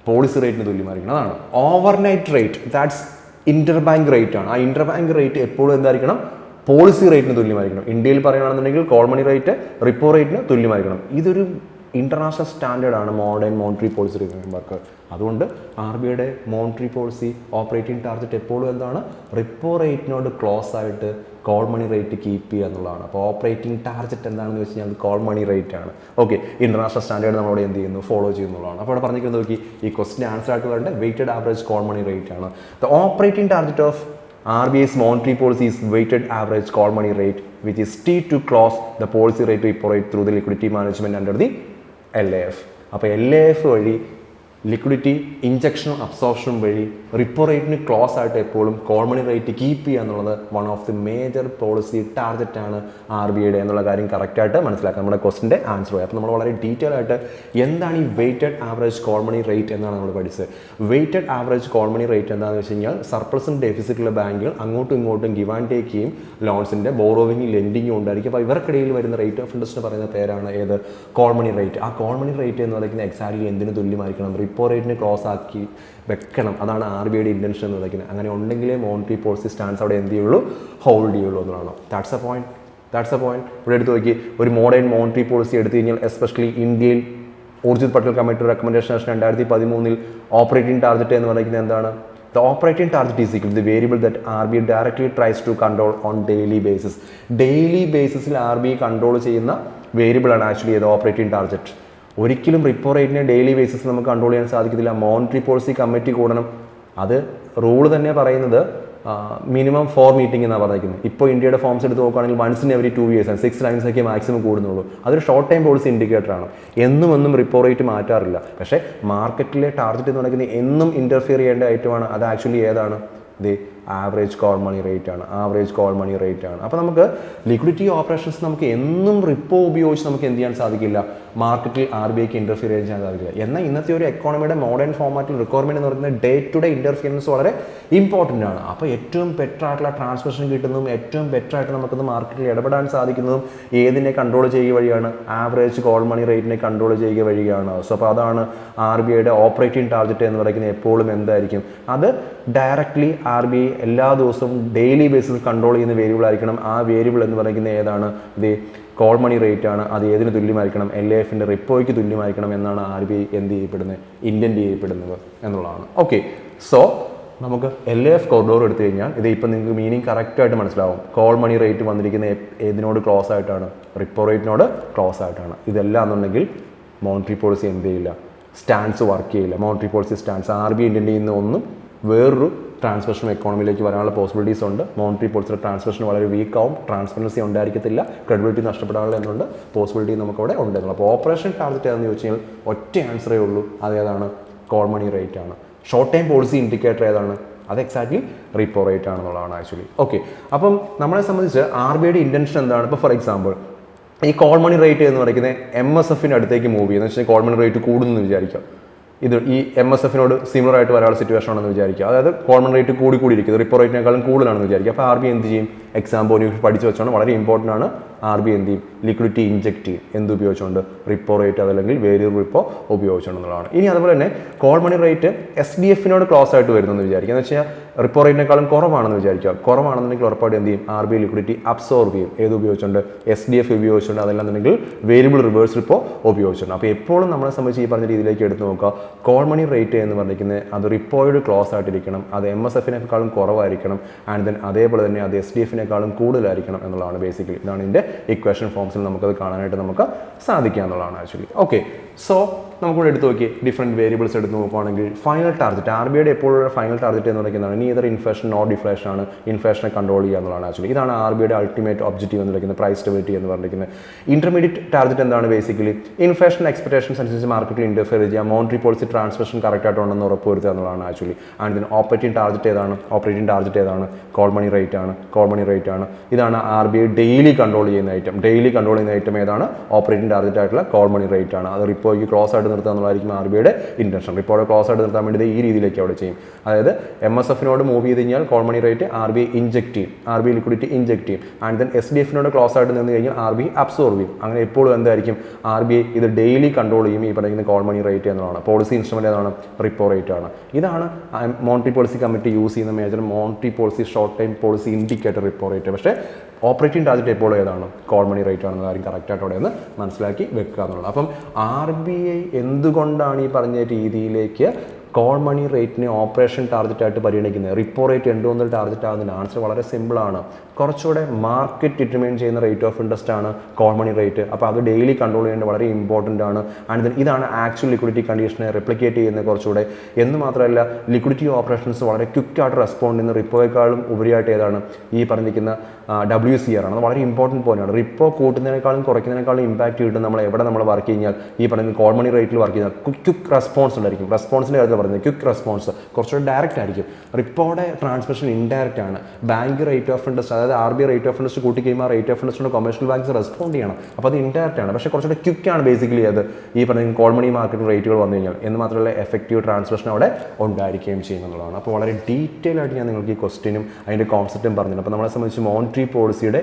പോളിസി റേറ്റിന് തുല്യമായിരിക്കണം. അതാണ് overnight rate. That's Inter bank rate ആണ്. ആ ഇന്റർ ബാങ്ക് റേറ്റ് എപ്പോഴും എന്തായിരിക്കണം? പോളിസി റേറ്റിന് തുല്യമായിരിക്കണം. ഇന്ത്യയിൽ പറയുകയാണെന്നുണ്ടെങ്കിൽ കോൾ മണി റേറ്റ് റിപ്പോ റേറ്റിന് തുല്യമായിരിക്കണം. ഇതൊരു ഇന്റർനാഷണൽ സ്റ്റാൻഡേർഡ് ആണ് മോഡേൺ മോണിറ്ററി പോളിസി റിപ്പോർട്ട്. അതുകൊണ്ട് RBIയുടെ മോണിറ്ററി പോളിസി ഓപ്പറേറ്റിംഗ് ടാർഗറ്റ് എപ്പോഴും എന്താണ്? റിപ്പോ റേറ്റിനോട് ക്ലോസ് ആയിട്ട് കോൾ മണി റേറ്റ് കീപ്പ് ചെയ്യുക എന്നുള്ളതാണ്. അപ്പോൾ ഓപ്പറേറ്റിംഗ് ടാർഗറ്റ് എന്താണെന്ന് വെച്ച് കഴിഞ്ഞാൽ കോൾ മണി റേറ്റ് ആണ്. ഓക്കെ, ഇന്റർനാഷണൽ സ്റ്റാൻഡേർഡ് നമ്മളവിടെ എന്ത് ചെയ്യുന്നു? ഫോളോ ചെയ്യുന്നതാണ്. അപ്പോൾ അവിടെ പറഞ്ഞിരിക്കുന്നത് നോക്കി, ഈ ക്വസ്റ്റിന് ആൻസർ ആയിട്ട് വരേണ്ട weighted average call money rate ആണ്. The operating target of RBI's monetary policy is weighted average call money rate, which is T to close the policy rate to repo rate through the liquidity management under the LAF. അപ്പോൾ LAF വഴി ലിക്വിഡിറ്റി ഇഞ്ചക്ഷൻ അബ്സോർപ്ഷൻ വഴി റിപ്പോ റേറ്റിന് ക്ലോസ് ആയിട്ട് എപ്പോഴും കോൾ മണി റേറ്റ് കീപ്പ് ചെയ്യുക എന്നുള്ളത് one of the major policy target ആണ് RBIയുടെ എന്നുള്ള കാര്യം കറക്റ്റായിട്ട് മനസ്സിലാക്കാം. നമ്മുടെ ക്വസ്റ്റിൻ്റെ ആൻസർ ആയി. അപ്പോൾ നമ്മൾ വളരെ ഡീറ്റെയിൽ ആയിട്ട് എന്താണ് ഈ weighted average call money rate എന്നാണ് നമ്മൾ പഠിച്ചത്. Weighted average call money rate എന്താണെന്ന് വെച്ച് കഴിഞ്ഞാൽ സർപ്ലസും ഡെഫിസിറ്റുള്ള ബാങ്കുകൾ അങ്ങോട്ടും ഇങ്ങോട്ടും ഗിവ് ആൻഡ് ടേക്ക് ചെയ്യും, ലോൺസിൻ്റെ ബോറോവിംഗ് ലെൻഡിങ്ങും ഉണ്ടായിരിക്കും. അപ്പോൾ ഇവർക്കിടയിൽ വരുന്ന റേറ്റ് ഓഫ് ഇൻട്രസ്റ്റ് പറയുന്ന പേരാണ് ഏത്? Call money rate. ആ കോൾ മണി റേറ്റ് എന്ന് പറയുന്നത് എക്സാക്ട്ലി എന്തിന് തുല്യമായിരിക്കണം? റിപ്പോ റേറ്റിന് ക്ലോസ് ആക്കി വെക്കണം. അതാണ് RBIയുടെ ഇൻറ്റൻഷൻ എന്ന് പറയുന്നത്. അങ്ങനെ ഉണ്ടെങ്കിലേ മോണിറ്ററി പോളിസി സ്റ്റാൻസ് അവിടെ എന്ത് ചെയ്യുള്ളൂ? ഹോൾഡ് ചെയ്യുള്ളൂ എന്നുള്ളതാണ്. That's A point. ഇവിടെ എടുത്ത് നോക്കി, ഒരു മോഡേൺ മോണിറ്ററി പോളിസി എടുത്തു കഴിഞ്ഞാൽ എസ്പെഷ്യലി ഇന്ത്യയിൽ Urjit Patel committee recommendation 2013 operating target എന്ന് പറയുന്നത് എന്താണ്? The operating target is equal to the variable that RBI directly tries to control on daily basis. Daily basis RBI control ചെയ്യുന്ന വേരിയബിൾ ആണ് ആക്ച്വലി ഇത് ഓപ്പറേറ്റിംഗ് ടാർഗറ്റ്. ഒരിക്കലും റിപ്പോ റേറ്റിനെ ഡെയിലി ബേസിസ് നമുക്ക് കൺട്രോൾ ചെയ്യാൻ സാധിക്കത്തില്ല. മോണിറ്ററി പോളിസി കമ്മിറ്റി കൂടണം. അത് റൂള് തന്നെ പറയുന്നത് മിനിമം 4 മീറ്റിംഗ് എന്നാണ് പറഞ്ഞിരിക്കുന്നത്. ഇപ്പോൾ ഇന്ത്യയുടെ ഫോംസ് എടുത്ത് നോക്കുകയാണെങ്കിൽ once in every 2 years 6 times ഒക്കെ മാക്സിമം കൂടുന്നുള്ളൂ. അതൊരു ഷോർട്ട് ടൈം പോളിസി ഇൻഡിക്കേറ്ററാണ്. എന്നും റിപ്പോ റേറ്റ് മാറ്റാറില്ല. പക്ഷേ മാർക്കറ്റിലെ ടാർഗറ്റ് എന്ന് പറയുന്നത് എന്നും ഇൻ്റർഫിയർ ചെയ്യേണ്ട ഐറ്റമാണ്. അത് ആക്ച്വലി ഏതാണ്? The average call money rate ആണ്. അപ്പോൾ നമുക്ക് ലിക്വിഡിറ്റി ഓപ്പറേഷൻസ് നമുക്ക് എന്നും റിപ്പോ ഉപയോഗിച്ച് നമുക്ക് എന്ത് ചെയ്യാൻ സാധിക്കില്ല? മാർക്കറ്റിൽ RBIക്ക് ഇൻ്റർഫിയർ ചെയ്യാൻ സാധിക്കില്ല. എന്നാൽ ഇന്നത്തെ ഒരു എക്കോണമിയുടെ മോഡേൺ ഫോമാറ്റിൽ റിക്വയർമെൻറ്റ് എന്ന് പറയുന്നത് ഡേ ടു ഡേ ഇൻ്റർഫിയറൻസ് വളരെ ഇമ്പോർട്ടൻ്റ് ആണ്. അപ്പോൾ ഏറ്റവും ബെറ്റർ ആയിട്ടുള്ള ട്രാൻസ്മിഷൻ കിട്ടുന്നതും ഏറ്റവും ബെറ്റർ ആയിട്ട് നമുക്കത് മാർക്കറ്റിൽ ഇടപെടാൻ സാധിക്കുന്നതും ഏതിനെ കൺട്രോൾ ചെയ്യുക വഴിയാണ്? ആവറേജ് കോൾ മണി റേറ്റിനെ കൺട്രോൾ ചെയ്യുക വഴിയാണ്. സോ അപ്പോൾ അതാണ് RBIയുടെ ഓപ്പറേറ്റിംഗ് ടാർഗറ്റ് എന്ന് പറയുന്നത്. എപ്പോഴും എന്തായിരിക്കും? അത് ഡയറക്റ്റ്ലി RBI എല്ലാ ദിവസവും ഡെയിലി ബേസിൽ കൺട്രോൾ ചെയ്യുന്ന വേരിയബിൾ ആയിരിക്കണം. ആ വേരിയബിൾ എന്ന് പറയുന്നത് ഏതാണ്? ഇത് കോൾ മണി റേറ്റ് ആണ്. അത് ഏതിന് തുല്യമായിരിക്കണം? LAFൻ്റെ റിപ്പോയ്ക്ക് തുല്യമായിരിക്കണം എന്നാണ് RBI എന്ത് ചെയ്യപ്പെടുന്നത്? ഇൻറ്റൻറ്റ് ചെയ്യപ്പെടുന്നത് എന്നുള്ളതാണ്. ഓക്കെ, സോ നമുക്ക് LAF കോറിഡോർ എടുത്തു കഴിഞ്ഞാൽ ഇത് ഇപ്പം നിങ്ങൾക്ക് മീനിങ് കറക്റ്റായിട്ട് മനസ്സിലാവും. കോൾ മണി റേറ്റ് വന്നിരിക്കുന്ന ഏതിനോട് ക്ലോസ് ആയിട്ടാണ്? റിപ്പോ റേറ്റിനോട് ക്ലോസ് ആയിട്ടാണ്. ഇതെല്ലാം എന്നുണ്ടെങ്കിൽ മോണിറ്ററി പോളിസി എന്ത് ചെയ്യില്ല? സ്റ്റാൻസ് വർക്ക് ചെയ്യില്ല. Monetary policy stance RBI intent ചെയ്യുന്ന ഒന്നും വേറൊരു ട്രാൻസ്മിഷൻ എക്കോണമിയിലേക്ക് വരാനുള്ള പോസിബിലിറ്റീസ് ഉണ്ട്. മോണിറ്ററി പോളിസിയുടെ ട്രാൻസ്മിഷൻ വളരെ വീക്കാവും, ട്രാൻസ്പെറൻസി ഉണ്ടായിരിക്കത്തില്ല, ക്രെഡിബിലിറ്റി നഷ്ടപ്പെടാനുള്ള എന്തുണ്ട് പോസിബിലിറ്റി നമുക്കവിടെ ഉണ്ട്. അപ്പോൾ ഓപ്പറേഷൻ ടാർഗറ്റ് ഏതെന്ന് ചോദിച്ചു കഴിഞ്ഞാൽ ഒറ്റ ആൻസറേ ഉള്ളൂ. അതേതാണ്? കോൾ മണി റേറ്റ് ആണ്. ഷോർട്ട് ടൈം പോളിസി ഇൻഡിക്കേറ്റർ ഏതാണ്? അത് എക്സാക്ട്ലി റിപ്പോ റേറ്റ് ആണെന്നുള്ളതാണ് ആക്ച്വലി. ഓക്കെ, അപ്പം നമ്മളെ സംബന്ധിച്ച് RBIയുടെ ഇൻറ്റൻഷൻ എന്താണ്? ഇപ്പോൾ ഫോർ എക്സാമ്പിൾ ഈ കോൾ മണി റേറ്റ് എന്ന് പറയുന്നത് MSFൻ്റെ അടുത്തേക്ക് മൂവ് ചെയ്യുന്നത് വെച്ചാൽ കോൾ മണി റേറ്റ് കൂടുന്നു വിചാരിക്കാം. ഇത് ഈ MSFനോട് സിമിലർ ആയിട്ട് വരാനുള്ള സിറ്റുവേഷൻ ആണെന്ന് വിചാരിക്കുക. അതായത് കോമൺ റേറ്റ് കൂടിയിരിക്കുന്നത് റിപ്പോ റേറ്റിനേക്കാളും കൂടുതലാണെന്ന് വിചാരിക്കുക. അപ്പോൾ RBI എന്ത് ചെയ്യും? എക്സാം പോയിന്റ് പഠിച്ചു വെച്ചോണ്ട് വളരെ ഇമ്പോർട്ടൻ്റ് ആണ്. RBI എന്ത് ചെയ്യും? ലിക്വിഡിറ്റി ഇഞ്ചെക്ട് ചെയ്യും. എന്ത് ഉപയോഗിച്ചുകൊണ്ട്? റിപ്പോ റേറ്റ് അതല്ലെങ്കിൽ വേരിയബിൾ റിപ്പോ ഉപയോഗിച്ചുകൊണ്ടെന്നുള്ളതാണ്. ഇനി അതുപോലെ തന്നെ കോൾ മണി റേറ്റ് SDFനോട് ക്ലോസ് ആയിട്ട് വരുന്നെന്ന് വിചാരിക്കുക. എന്ന് വെച്ചാൽ റിപ്പോ റേറ്റിനേക്കാളും കുറവാണെന്ന് വിചാരിക്കുക. കുറവാണെന്നുണ്ടെങ്കിൽ ഉറപ്പായിട്ട് എന്ത് ചെയ്യും? RBI ലിക്വിഡിറ്റി അബ്സോർബ് ചെയ്യും. ഏത് ഉപയോഗിച്ചുകൊണ്ട്? SDF ഉപയോഗിച്ചുകൊണ്ട്, അതല്ലാന്നുണ്ടെങ്കിൽ വേരിയബിൾ റിവേഴ്സ് റിപ്പോ ഉപയോഗിച്ചുകൊണ്ട്. അപ്പോൾ എപ്പോഴും നമ്മളെ സംബന്ധിച്ച് ഈ പറഞ്ഞ രീതിയിലേക്ക് എടുത്ത് നോക്കുക. കോൾ മണി റേറ്റ് എന്ന് പറഞ്ഞിരിക്കുന്നത് അത് റിപ്പോയോട് ക്ലോസ് ആയിട്ടിരിക്കണം, അത് MSFനേക്കാളും കുറവായിരിക്കണം, ആൻഡ് ദെൻ അതേപോലെ തന്നെ അത് SDFനേക്കാളും കൂടുതലായിരിക്കണം എന്നുള്ളതാണ് ബേസിക്കലി. ഇതാണ് ഇതിൻ്റെ ഇക്വേഷൻ ഫോംസിൽ നമുക്കത് കാണാനായിട്ട് നമുക്ക് സാധിക്കുക എന്നുള്ളതാണ് ആക്ച്വലി. ഓക്കെ, സോ നമുക്കിവിടെ എടുത്ത് നോക്കി ഡിഫറെൻറ്റ് വേരിയബിൾസ് എടുത്ത് നോക്കുകയാണെങ്കിൽ ഫൈനൽ ടാർഗറ്റ്, RBIയുടെ എപ്പോഴുള്ള ഫൈനൽ ടാർഗറ്റ് എന്ന് പറയുന്നതാണ് ഇനി ഇതർ ഇൻഫ്ലേഷൻ നോർ ഡിഫ്ലേഷൻ ആണ്, ഇൻഫ്ലേഷനെ കൺട്രോൾ ചെയ്യുക എന്നുള്ളതാണ് ആക്ച്വലി. ഇതാണ് RBIയുടെ അൾട്ടിമേറ്റ് ഒബ്ജക്റ്റീവ് എന്ന് പറയുന്നത്, പ്രൈസ് സ്റ്റെബിലിറ്റി എന്ന് പറഞ്ഞിരിക്കുന്നത്. ഇന്റർമീഡിയറ്റ് ടാർഗറ്റ് എന്താണ്? ബേസിക്കലി ഇൻഫ്ലേഷൻ എക്സ്പെക്ടേഷൻസ് അനുസരിച്ച് മാർക്കറ്റിൽ ഇന്റർഫിയർ ചെയ്യുക, മോണിറ്ററി പോളിസി ട്രാൻസ്മിഷൻ കറക്റ്റ് ആയിട്ടുണ്ടെന്ന് ഉറപ്പുവരുത്തുക എന്നുള്ളതാണ് actually. And then operating target ഏതാണ്? കോൾ മണി റേറ്റ് ആണ്. ഇതാണ് RBI ഡെയിലി കൺട്രോൾ ചെയ്യുന്ന ഐറ്റം ഏതാണ്? ഓപ്പറേറ്റിംഗ് ടാർഗറ്റ് ആയിട്ടുള്ള കോൾ മണി റേറ്റ് ആണ്. അത് റിപ്പോയ്ക്ക് ക്ലോസ് ആയിട്ട് നിർത്തുക എന്നുള്ളതായിരിക്കും RBIയുടെ ഇന്റൻഷൻ. റിപ്പോർട്ട് ക്ലോസ് ആയിട്ട് നിർത്താൻ വേണ്ടി ഈ രീതിയിലേക്ക് അവിടെ ചെയ്യും. അതായത് MSFനോട് മൂവ് ചെയ്ത് കഴിഞ്ഞാൽ call money rate RBI inject ചെയ്യും, RBI ലിക്വിഡിറ്റി ഇഞ്ചെക്ട് ചെയ്യും. ആൻഡ് ദെൻ SDFനോട് ക്ലോസ് ആയിട്ട് നിന്ന് കഴിഞ്ഞാൽ RBI അബ്സോർബ് ചെയ്യും. അങ്ങനെ എപ്പോഴും എന്തായിരിക്കും? RBI ഇത് ഡെയിലി കൺട്രോൾ ചെയ്യും ഈ പറയുന്ന കോൾ മണി റേറ്റ് എന്നതാണ്. പോളിസി ഇൻസ്ട്രുമെന്റ് ഏതാണ്? റിപ്പോ റേറ്റ് ആണ്. ഇതാണ് മോണിറ്ററി പോളിസി കമ്മിറ്റി യൂസ് ചെയ്യുന്ന major monetary policy short time policy indicator repo rate. പക്ഷേ ഓപ്പറേറ്റിംഗ് ടാർഗറ്റ് എപ്പോഴും ഏതാണ്? കോൾ മണി റേറ്റ് ആണെന്ന് കാര്യം കറക്റ്റായിട്ട് അവിടെ നിന്ന് മനസ്സിലാക്കി വെക്കുക എന്നുള്ളത്. അപ്പം RBI എന്തുകൊണ്ടാണ് ഈ പറഞ്ഞ രീതിയിലേക്ക് കോൾ മണി റേറ്റിനെ ഓപ്പറേഷൻ ടാർഗറ്റ് ആയിട്ട് പരിഗണിക്കുന്നത്? റിപ്പോ റേറ്റ് എന്തുകൊണ്ടൊരു ടാർഗറ്റ് ആകുന്നതിന് ആൻസർ വളരെ സിമ്പിളാണ്. കുറച്ചുകൂടെ മാർക്കറ്റ് ഡിറ്റർമൈൻ ചെയ്യുന്ന റേറ്റ് ഓഫ് ഇൻട്രസ്റ്റ് ആണ് കോൾ മണി റേറ്റ്. അപ്പോൾ അത് ഡെയിലി കൺട്രോൾ ചെയ്യേണ്ടത് വളരെ ഇമ്പോർട്ടൻ്റ് ആണ്. ആൻഡ് ദെൻ ഇതാണ് ആക്ച്വൽ ലിക്വിഡിറ്റി കണ്ടീഷനെ റെപ്ലിക്കേറ്റ് ചെയ്യുന്നത് കുറച്ചുകൂടെ. എന്ന് മാത്രമല്ല ലിക്വിഡിറ്റി ഓപ്പറേഷൻസ് വളരെ ക്വിക്കായിട്ട് റെസ്പോണ്ട് ചെയ്യുന്ന റിപ്പോയേക്കാളും ഉപരിയായിട്ട് ഏതാണ്? ഈ പറഞ്ഞിരിക്കുന്ന WCR ആണ്. അത് വളരെ ഇമ്പോർട്ടൻറ്റ് പോയിന്റാണ്. റിപ്പോ കൂട്ടുന്നതിനേക്കാളും കുറയ്ക്കുന്നതിനേക്കാളും ഇമ്പാക്റ്റ് കിട്ടും നമ്മൾ വർക്ക് കഴിഞ്ഞാൽ ഈ പറഞ്ഞ കോൾ മണി റേറ്റിൽ വർക്ക് ചെയ്യുന്ന ക്വിക്ക് റെസ്പോൺസ് ഉണ്ടായിരിക്കും. റെസ്പോൺസിൻ്റെ കാര്യത്തിൽ പറയുന്നത് ക്വിക്ക് റെസ്പോൺസ് കുറച്ചുകൂടെ ഡയറക്റ്റ് ആയിരിക്കും. റിപ്പോയുടെ ട്രാൻസ്മിഷൻ ഇൻഡയറക്റ്റ് ആണ്. ബാങ്ക് റേറ്റ് ഓഫ് ഇൻട്രസ്റ്റ്, അതായത് RBI റേറ്റ് ഓഫ് ഇൻട്രസ്റ്റ് കൂട്ടി കഴിയുമ്പോൾ റേറ്റ് ഓഫ് ഇൻട്രസ്റ്റിന് കൊമേഴ്ഷ്യൽ ബാങ്ക്സ് റെസ്പോണ്ട് ചെയ്യണം. അപ്പോൾ അത് ഇൻഡയറക്റ്റ് ആണ്. പക്ഷേ കുറച്ചുകൂടെ ക്വിക്കാണ് ബേസിക്കലി അത് ഈ പറഞ്ഞ കോൾ മണി മാർക്കറ്റ് റേറ്റുകൾ വന്നു കഴിഞ്ഞാൽ. എന്ന് മാത്രമല്ല എഫക്റ്റീവ് ട്രാൻസ്മിഷൻ അവിടെ ഉണ്ടായിരിക്കുകയും ചെയ്യുന്നതാണ്. അപ്പോൾ വളരെ ഡീറ്റെയിൽ ആയിട്ട് ഞാൻ നിങ്ങൾക്ക് ഈ ക്വസ്റ്റ്യനും അതിൻ്റെ കോൺസെപ്റ്റും പറഞ്ഞിട്ടുണ്ട്. അപ്പോൾ നമ്മളെ സംബന്ധിച്ച് മോണിറ്ററി പോളിസിയുടെ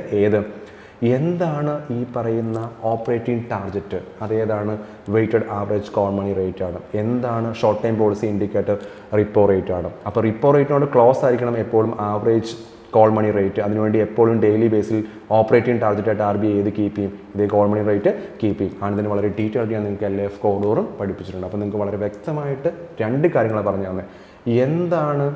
എന്താണ് ഈ പറയുന്ന ഓപ്പറേറ്റിംഗ് ടാർഗറ്റ്, അതേതാണ് weighted average call money rate ആണ്, എന്താണ് short time policy indicator repo rate ആണ്. അപ്പോൾ റിപ്പോ റേറ്റിനോട് ക്ലോസ് ആയിരിക്കണം എപ്പോഴും ആവറേജ് കോൾ മണി റേറ്റ്. അതിനുവേണ്ടി എപ്പോഴും ഡെയിലി ബേസിൽ ഓപ്പറേറ്റിംഗ് ടാർഗറ്റായിട്ട് RBI ഏത് കീപ്പ് ചെയ്യും? ഇതേ കോൾ മണി റേറ്റ് കീപ്പ് ചെയ്യും. അതിന് വളരെ ഡീറ്റെയിൽ ആയിട്ട് ഞാൻ നിങ്ങൾക്ക് LF കോഡോറും പഠിപ്പിച്ചിട്ടുണ്ട്. അപ്പോൾ നിങ്ങൾക്ക് വളരെ വ്യക്തമായിട്ട് രണ്ട് കാര്യങ്ങളാണ് പറഞ്ഞു തന്നെ. എന്താണ്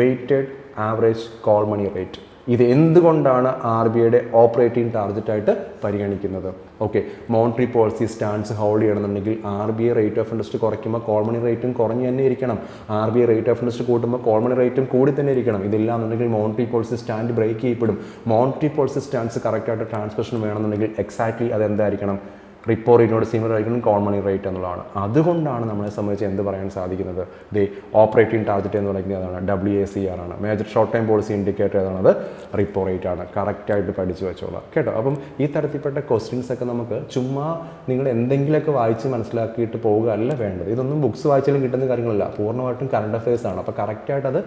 weighted average call money rate, ഇത് എന്തുകൊണ്ടാണ് RBIയുടെ ഓപ്പറേറ്റിംഗ് ടാർഗറ്റായിട്ട് പരിഗണിക്കുന്നത്? Okay, monetary policy stance hold ചെയ്യണമെന്നുണ്ടെങ്കിൽ RBI റേറ്റ് ഓഫ് ഇൻട്രസ്റ്റ് കുറയ്ക്കുമ്പോൾ കോൾ മണി റേറ്റും കുറഞ്ഞു തന്നെ ഇരിക്കണം. RBI റേറ്റ് ഓഫ് ഇൻട്രസ്റ്റ് കൂട്ടുമ്പോൾ കോൾ മണി റേറ്റും കൂടി തന്നെ ഇരിക്കണം. ഇതില്ലാന്നുണ്ടെങ്കിൽ മോണിറ്ററി പോളിസി സ്റ്റാൻഡ് ബ്രേക്ക് ചെയ്യപ്പെടും. മോണിറ്ററി പോളിസി സ്റ്റാൻസ് കറക്റ്റായിട്ട് ട്രാൻസ്മിഷൻ വേണമെന്നുണ്ടെങ്കിൽ എക്സാക്ട്ലി അതെന്തായിരിക്കണം? റിപ്പോ റേറ്റിനോട് സിമിലർ ആയിരിക്കണം കോൾ മണി റേറ്റ് എന്നുള്ളതാണ്. അതുകൊണ്ടാണ് നമ്മളെ സംബന്ധിച്ച് എന്ത് പറയാൻ സാധിക്കുന്നത്? ഓപ്പറേറ്റിംഗ് ടാർഗറ്റ് എന്ന് പറയുന്നത് അതാണ്, WACR ആണ്. Major short time policy indicator ഏതാണ്? അത് റിപ്പോ റേറ്റ് ആണ്. കറക്റ്റായിട്ട് പഠിച്ചു വെച്ചോളാം കേട്ടോ. അപ്പം ഈ തരത്തിൽപ്പെട്ട ക്വസ്റ്റ്യൻസ് ഒക്കെ നമുക്ക് ചുമ്മാ നിങ്ങൾ എന്തെങ്കിലുമൊക്കെ വായിച്ച് മനസ്സിലാക്കിയിട്ട് പോവുക അല്ല വേണ്ടത്. ഇതൊന്നും ബുക്സ് വായിച്ചാലും കിട്ടുന്ന കാര്യങ്ങളല്ല, പൂർണ്ണമായിട്ടും കറണ്ട് അഫയേഴ്സ് ആണ്. അപ്പോൾ കറക്റ്റായിട്ട് അത്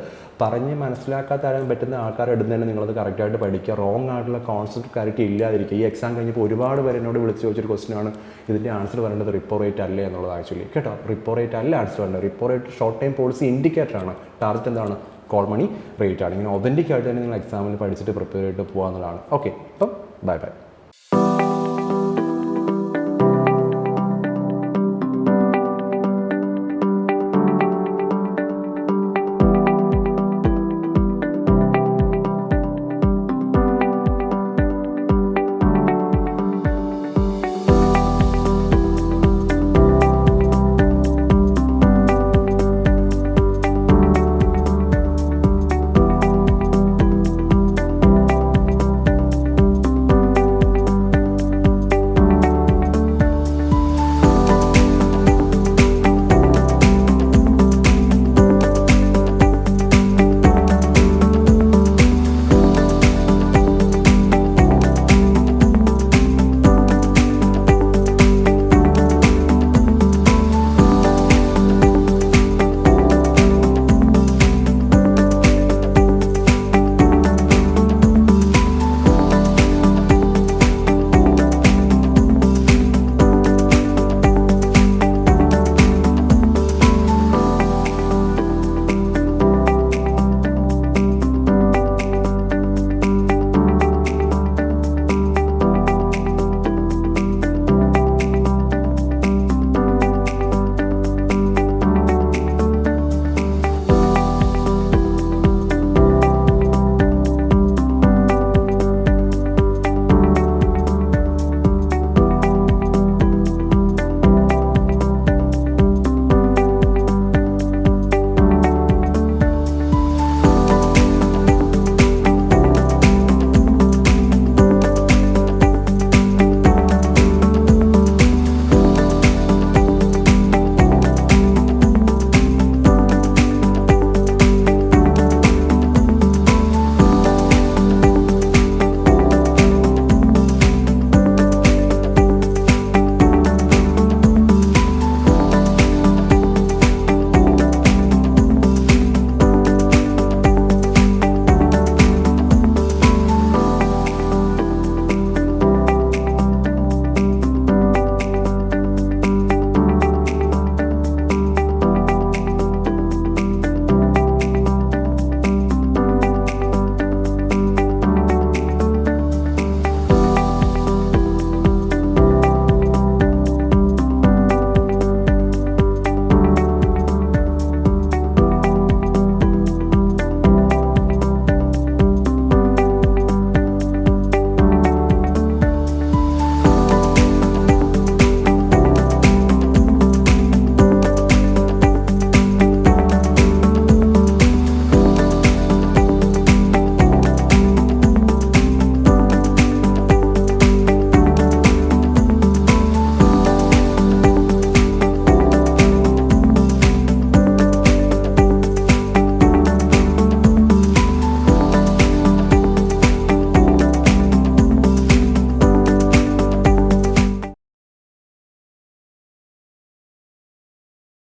പറഞ്ഞ് മനസ്സിലാക്കാത്ത അറിയാൻ പറ്റുന്ന ആൾക്കാർ എടുത്തുതന്നെ നിങ്ങളത് കറക്റ്റായിട്ട് പഠിക്കുക. റോങ് ആയിട്ടുള്ള കോൺസെപ്റ്റ് ക്ലാരിറ്റി ഇല്ലാതിരിക്കുക. ഈ എക്സാം കഴിഞ്ഞപ്പോൾ ഒരുപാട് പേര് എന്നോട് വിളിച്ച് ചോദിച്ചൊരു ക്വസ്റ്റ്യൻ, ഇതിൻ്റെ ആൻസർ പറയേണ്ടത് റിപ്പോ റേറ്റ് അല്ലേ എന്നുള്ളത് ആക്ച്വലി കേട്ടോ. റിപ്പോ റേറ്റ് അല്ല ആൻസർ പറയേണ്ടത്. Repo rate short time policy indicator ആണ്. ടാർഗറ്റ് എന്താണ്? കോൾ മണി റേറ്റ് ആണ്. ഇങ്ങനെ ഒതൻറ്റിക് ആയിട്ട് തന്നെ നിങ്ങൾ എക്സാമിൽ പഠിച്ചിട്ട് പ്രിപ്പയർ ചെയ്തിട്ട് പോകുക എന്നുള്ളതാണ്. ഓക്കെ, അപ്പം ബൈ ബൈ.